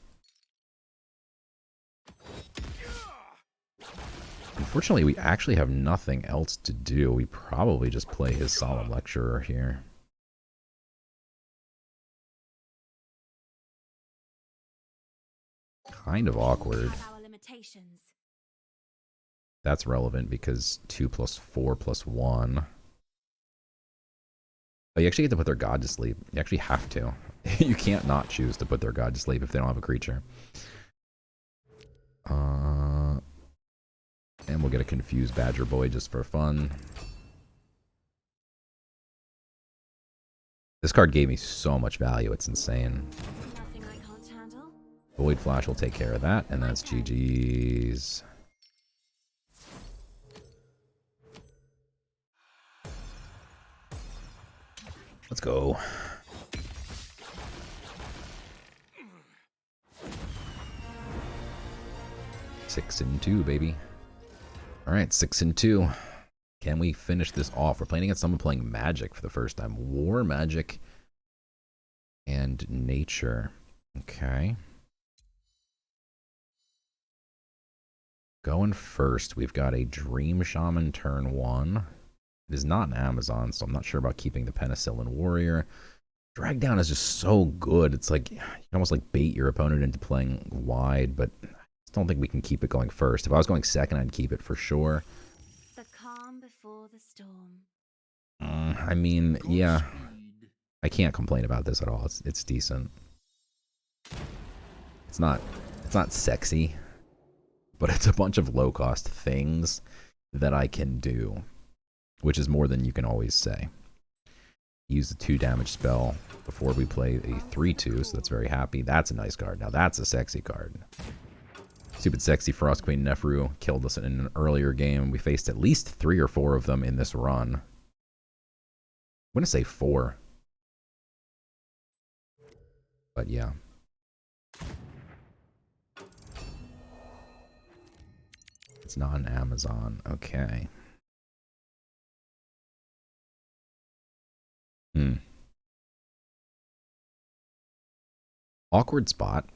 Unfortunately, we actually have nothing else to do. We probably just play his solemn lecturer here. Kind of awkward. Have our limitations. That's relevant because 2 + 4 + 1. Oh, you actually get to put their god to sleep. You actually have to. You can't not choose to put their god to sleep if they don't have a creature. And we'll get a confused Badger Boy just for fun. This card gave me so much value, it's insane. Nothing I can't handle. Void Flash will take care of that, and that's GG's. Let's go. Six and 2, baby. All right, 6 and 2. Can we finish this off? We're playing against someone playing Magic for the first time. War, Magic, and Nature. Okay. Going first, we've got a Dream Shaman turn 1. It is not an Amazon, so I'm not sure about keeping the Penicillin Warrior. Drag Down is just so good. It's like, you can almost like bait your opponent into playing wide, but I don't think we can keep it going first. If I was going second, I'd keep it for sure. The calm before the storm. I mean, yeah. I can't complain about this at all. It's decent. It's not sexy, but it's a bunch of low-cost things that I can do, which is more than you can always say. Use the 2 damage spell before we play a 3/2, so that's very happy. That's a nice card. Now that's a sexy card. Stupid sexy Frost Queen Nefru killed us in an earlier game. We faced at least 3 or 4 of them in this run. I'm going to say 4. But yeah. It's not an Amazon. Okay. Awkward spot.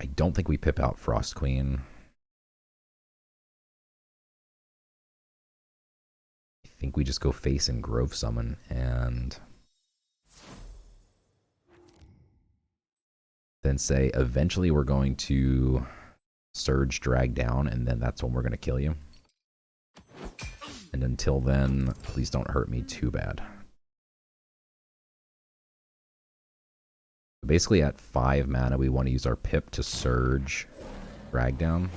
I don't think we pip out Frost Queen. I think we just go face and Grove Summon and then say eventually we're going to Surge Drag Down, and then that's when we're going to kill you. And until then, please don't hurt me too bad. Basically at 5 mana, we want to use our Pip to Surge Drag Down.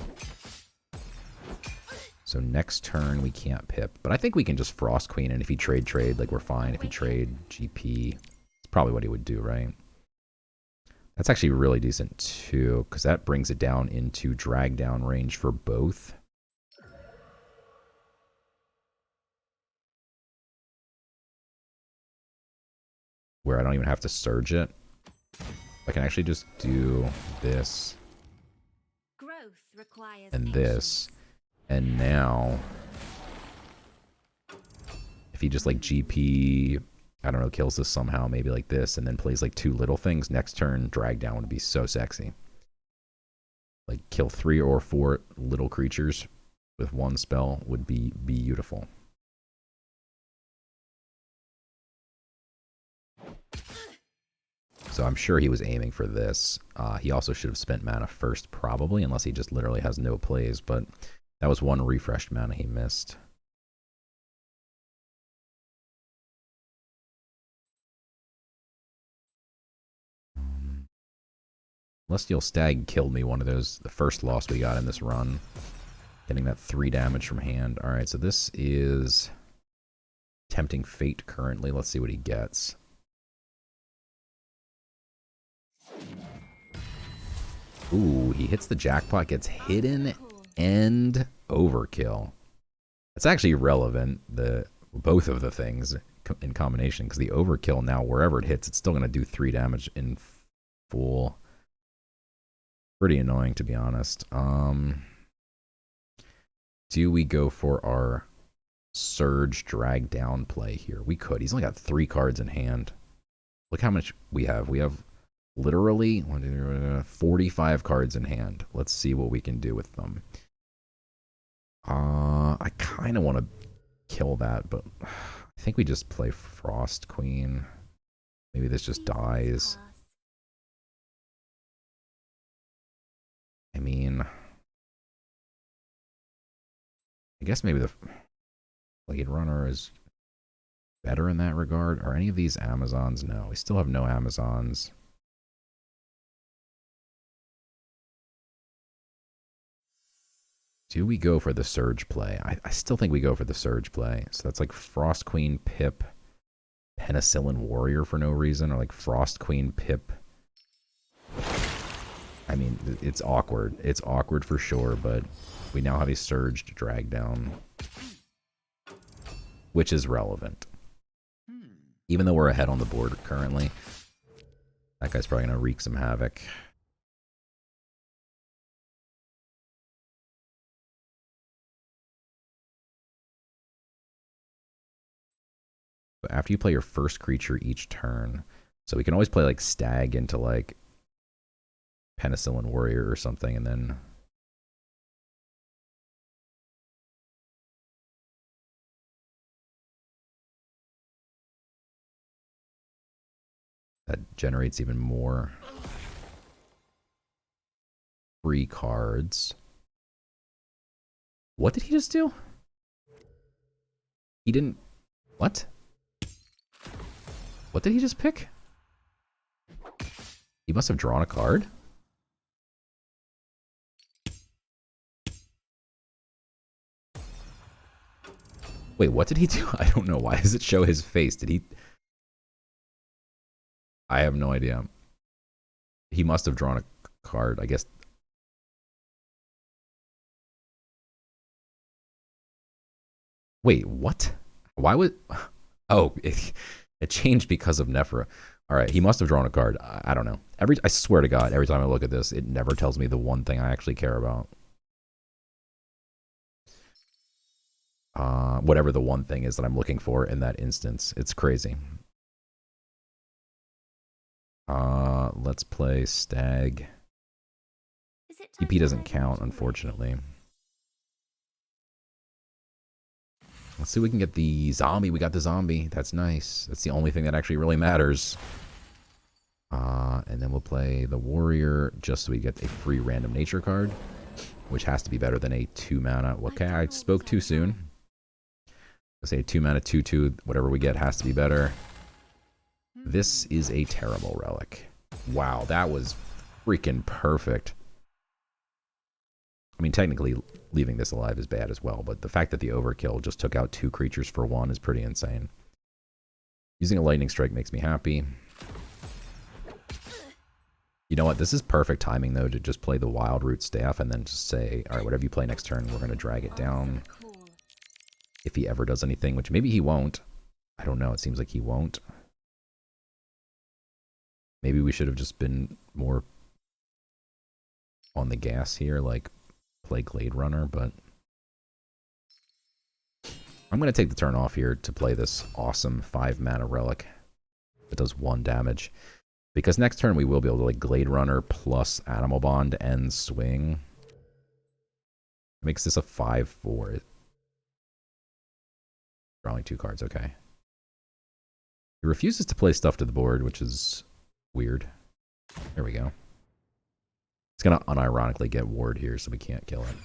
So next turn, we can't Pip. But I think we can just Frost Queen, and if he trade, like, we're fine. If he trade GP, it's probably what he would do, right? That's actually really decent, too, because that brings it down into Drag Down range for both. Where I don't even have to Surge it. I can actually just do this Growth requires and this, and now if he just like GP, I don't know, kills this somehow, maybe like this, and then plays like 2 little things, next turn Drag Down would be so sexy. Like kill 3 or 4 little creatures with 1 spell would be beautiful. So I'm sure he was aiming for this. He also should have spent mana first, probably, unless he just literally has no plays. But that was 1 refreshed mana he missed. Celestial Stag killed me, one of those, the first loss we got in this run. Getting that 3 damage from hand. Alright, so this is Tempting Fate currently. Let's see what he gets. Ooh, he hits the jackpot, gets hidden, and overkill. It's actually relevant, both of the things in combination, because the overkill now, wherever it hits, it's still going to do 3 damage in full. Pretty annoying, to be honest. Do we go for our Surge drag down play here? We could. He's only got 3 cards in hand. Look how much we have. We have literally 45 cards in hand. Let's see what we can do with them. I kind of want to kill that, but I think we just play Frost Queen. Maybe this just dies. I mean, I guess maybe the Blade Runner is better in that regard. Are any of these Amazons? No, we still have no Amazons. Do we go for the Surge play? I still think we go for the Surge play. So that's like Frost Queen, Pip, Penicillin Warrior for no reason, or like Frost Queen, Pip. I mean, it's awkward. It's awkward for sure, but we now have a Surge to drag down, which is relevant. Even though we're ahead on the board currently, that guy's probably going to wreak some havoc. But after you play your first creature each turn, so we can always play like Stag into like Penicillin Warrior or something, and then that generates even more free cards. What did he just do? He didn't... What? What did he just pick? He must have drawn a card? Wait, what did he do? I don't know. Why does it show his face? Did he... I have no idea. He must have drawn a card, I guess. Wait, what? Why would... Oh, it changed because of Nephra. All right, he must have drawn a card. I don't know. I swear to God, every time I look at this, it never tells me the one thing I actually care about. Whatever the one thing is that I'm looking for in that instance. It's crazy. Let's play Stag. TP doesn't count, unfortunately. Let's see if we can get the zombie. We got the zombie. That's nice. That's the only thing that actually really matters. And then we'll play the warrior just so we get a free random nature card, which has to be better than a 2-mana. Okay, I spoke too soon. Let's say a 2-mana 2/2. Whatever we get has to be better. This is a terrible relic. Wow, that was freaking perfect. I mean, technically, leaving this alive is bad as well, but the fact that the overkill just took out 2 creatures for 1 is pretty insane. Using a lightning strike makes me happy. You know what? This is perfect timing, though, to just play the wild root staff and then just say, all right, whatever you play next turn, we're going to drag it down. If he ever does anything, which maybe he won't. I don't know. It seems like he won't. Maybe we should have just been more on the gas here, like play Glade Runner, but I'm going to take the turn off here to play this awesome 5-mana relic that does 1 damage. Because next turn we will be able to like Glade Runner plus Animal Bond and swing. Makes this a 5/4. Drawing 2 cards, okay. He refuses to play stuff to the board, which is weird. There we go. It's going to unironically get ward here, so we can't kill it.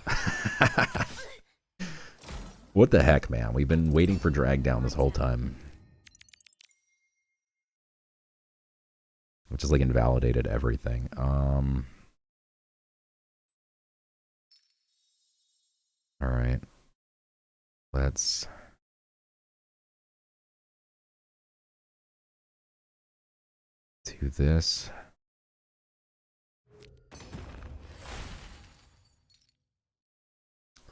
What the heck, man? We've been waiting for drag down this whole time. Which is like invalidated everything. Alright. Let's do this.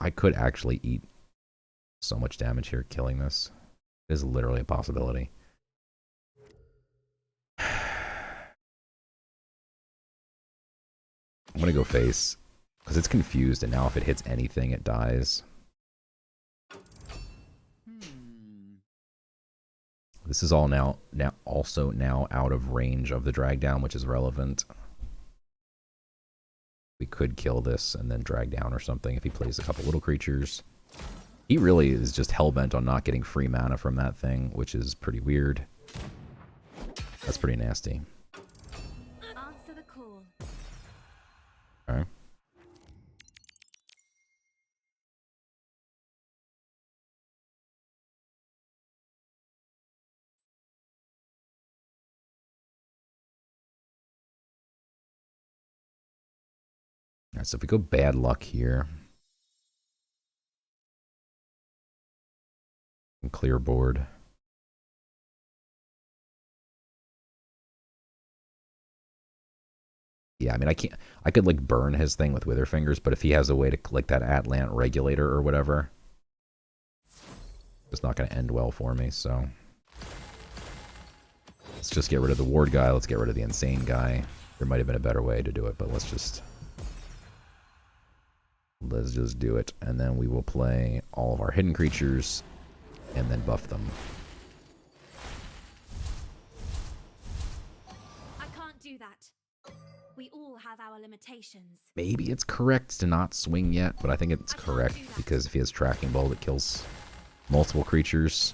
I could actually eat so much damage here killing this. It is literally a possibility. I'm going to go face. Because it's confused, and now if it hits anything, it dies. This is all now also out of range of the drag down, which is relevant. We could kill this and then drag down or something if he plays a couple little creatures. He really is just hellbent on not getting free mana from that thing, which is pretty weird. That's pretty nasty. Answer the call. Okay. Alright, so if we go bad luck here, and clear board. Yeah, I mean, I could like burn his thing with Wither Fingers, but if he has a way to like that Atlant Regulator or whatever, it's not going to end well for me, so. Let's just get rid of the ward guy, let's get rid of the insane guy. There might have been a better way to do it, but let's just do it. And then we will play all of our hidden creatures and then buff them. I can't do that. We all have our limitations. Maybe it's correct to not swing yet, but I think it's correct because if he has Tracking Bolt, it kills multiple creatures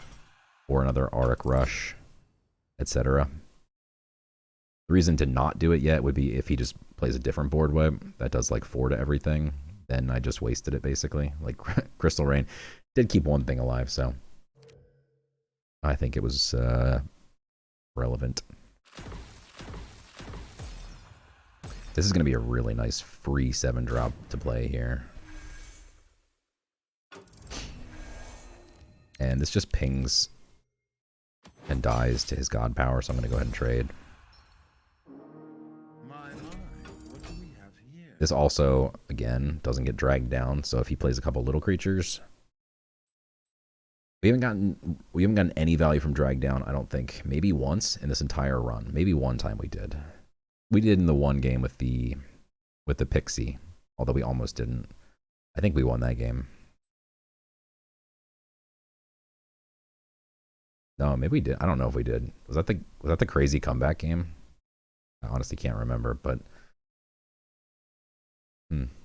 or another Auric Rush, etc. The reason to not do it yet would be if he just plays a different board web that does like 4 to everything, then I just wasted it basically. Like Crystal Rain did keep one thing alive, so I think it was relevant. This is going to be a really nice free 7-drop to play here. And this just pings and dies to his god power, so I'm going to go ahead and trade. What do we have here? This also, again, doesn't get dragged down, so if he plays a couple little creatures... We haven't gotten any value from drag down, I don't think. Maybe once in this entire run. Maybe one time we did. We did in the one game with the Pixie, although we almost didn't. I think we won that game. No, maybe we did. I don't know if we did. Was that the crazy comeback game? I honestly can't remember, but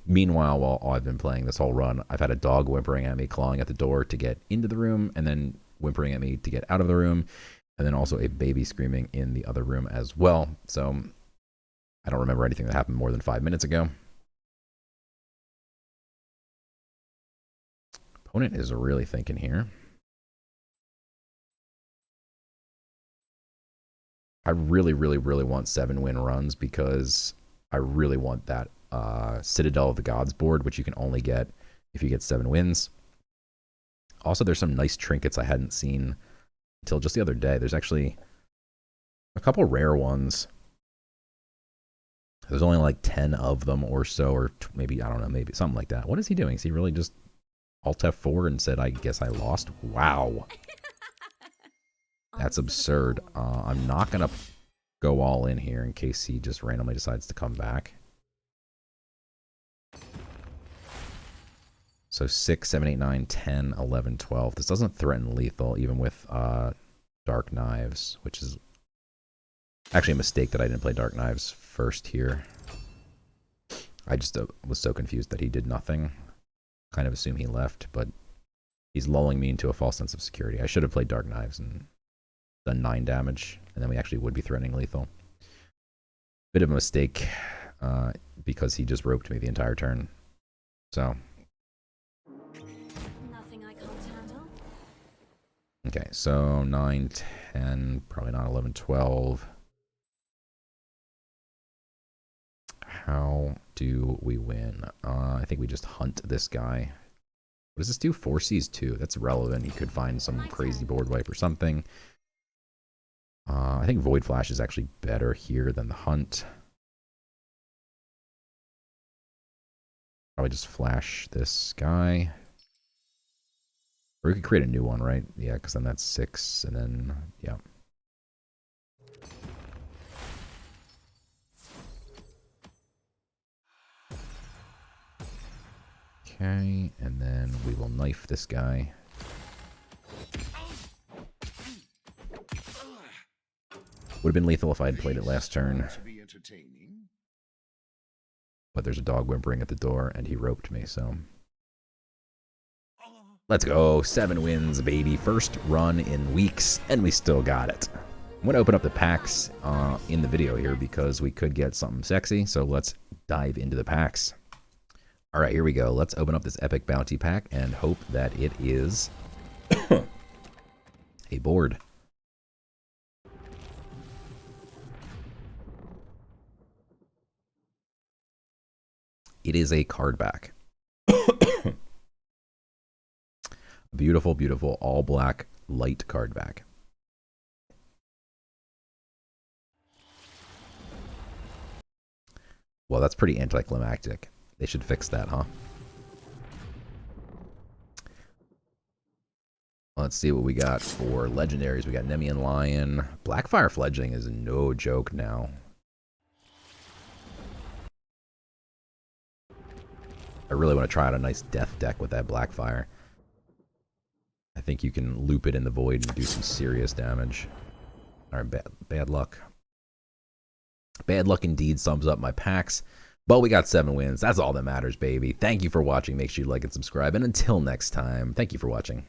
meanwhile, while I've been playing this whole run, I've had a dog whimpering at me, clawing at the door to get into the room, and then whimpering at me to get out of the room, and then also a baby screaming in the other room as well. So I don't remember anything that happened more than 5 minutes ago. Opponent is really thinking here. I really, really, really want 7-win runs because I really want that Citadel of the Gods board, which you can only get if you get 7 wins. Also, there's some nice trinkets I hadn't seen until just the other day. There's actually a couple rare ones. There's only like 10 of them or so, or maybe, I don't know, maybe something like that. What is he doing? Is he really just Alt F4 and said, I guess I lost? Wow. That's absurd. I'm not going to go all in here in case he just randomly decides to come back. So 6, 7, 8, 9, 10, 11, 12. This doesn't threaten lethal, even with Dark Knives, which is actually a mistake that I didn't play Dark Knives first here. I just was so confused that he did nothing. Kind of assume he left, but he's lulling me into a false sense of security. I should have played Dark Knives and done 9 damage, and then we actually would be threatening lethal. Bit of a mistake because he just roped me the entire turn. So... Nothing I can't handle. Okay, so 9, 10, probably not 11, 12. How do we win? I think we just hunt this guy. What does this do? 4 Cs 2. That's relevant. He could find some crazy board wipe or something. I think Void Flash is actually better here than the hunt. Probably just flash this guy. Or we could create a new one, right? Yeah, because then that's 6, and then, yeah. Okay, and then we will knife this guy. Would have been lethal if I had played it last turn. But there's a dog whimpering at the door, and he roped me, so... Let's go. 7 wins, baby. First run in weeks, and we still got it. I'm going to open up the packs in the video here because we could get something sexy, so let's dive into the packs. All right, here we go. Let's open up this epic bounty pack and hope that it is a board. It is a card back. Beautiful, beautiful, all black, light card back. Well, that's pretty anticlimactic. They should fix that, huh? Let's see what we got for legendaries. We got Nemean Lion. Blackfire Fledgling is no joke now. I really want to try out a nice death deck with that Blackfire. I think you can loop it in the void and do some serious damage. All right, bad luck. Bad luck indeed sums up my packs. But we got 7 wins. That's all that matters, baby. Thank you for watching. Make sure you like and subscribe. And until next time, thank you for watching.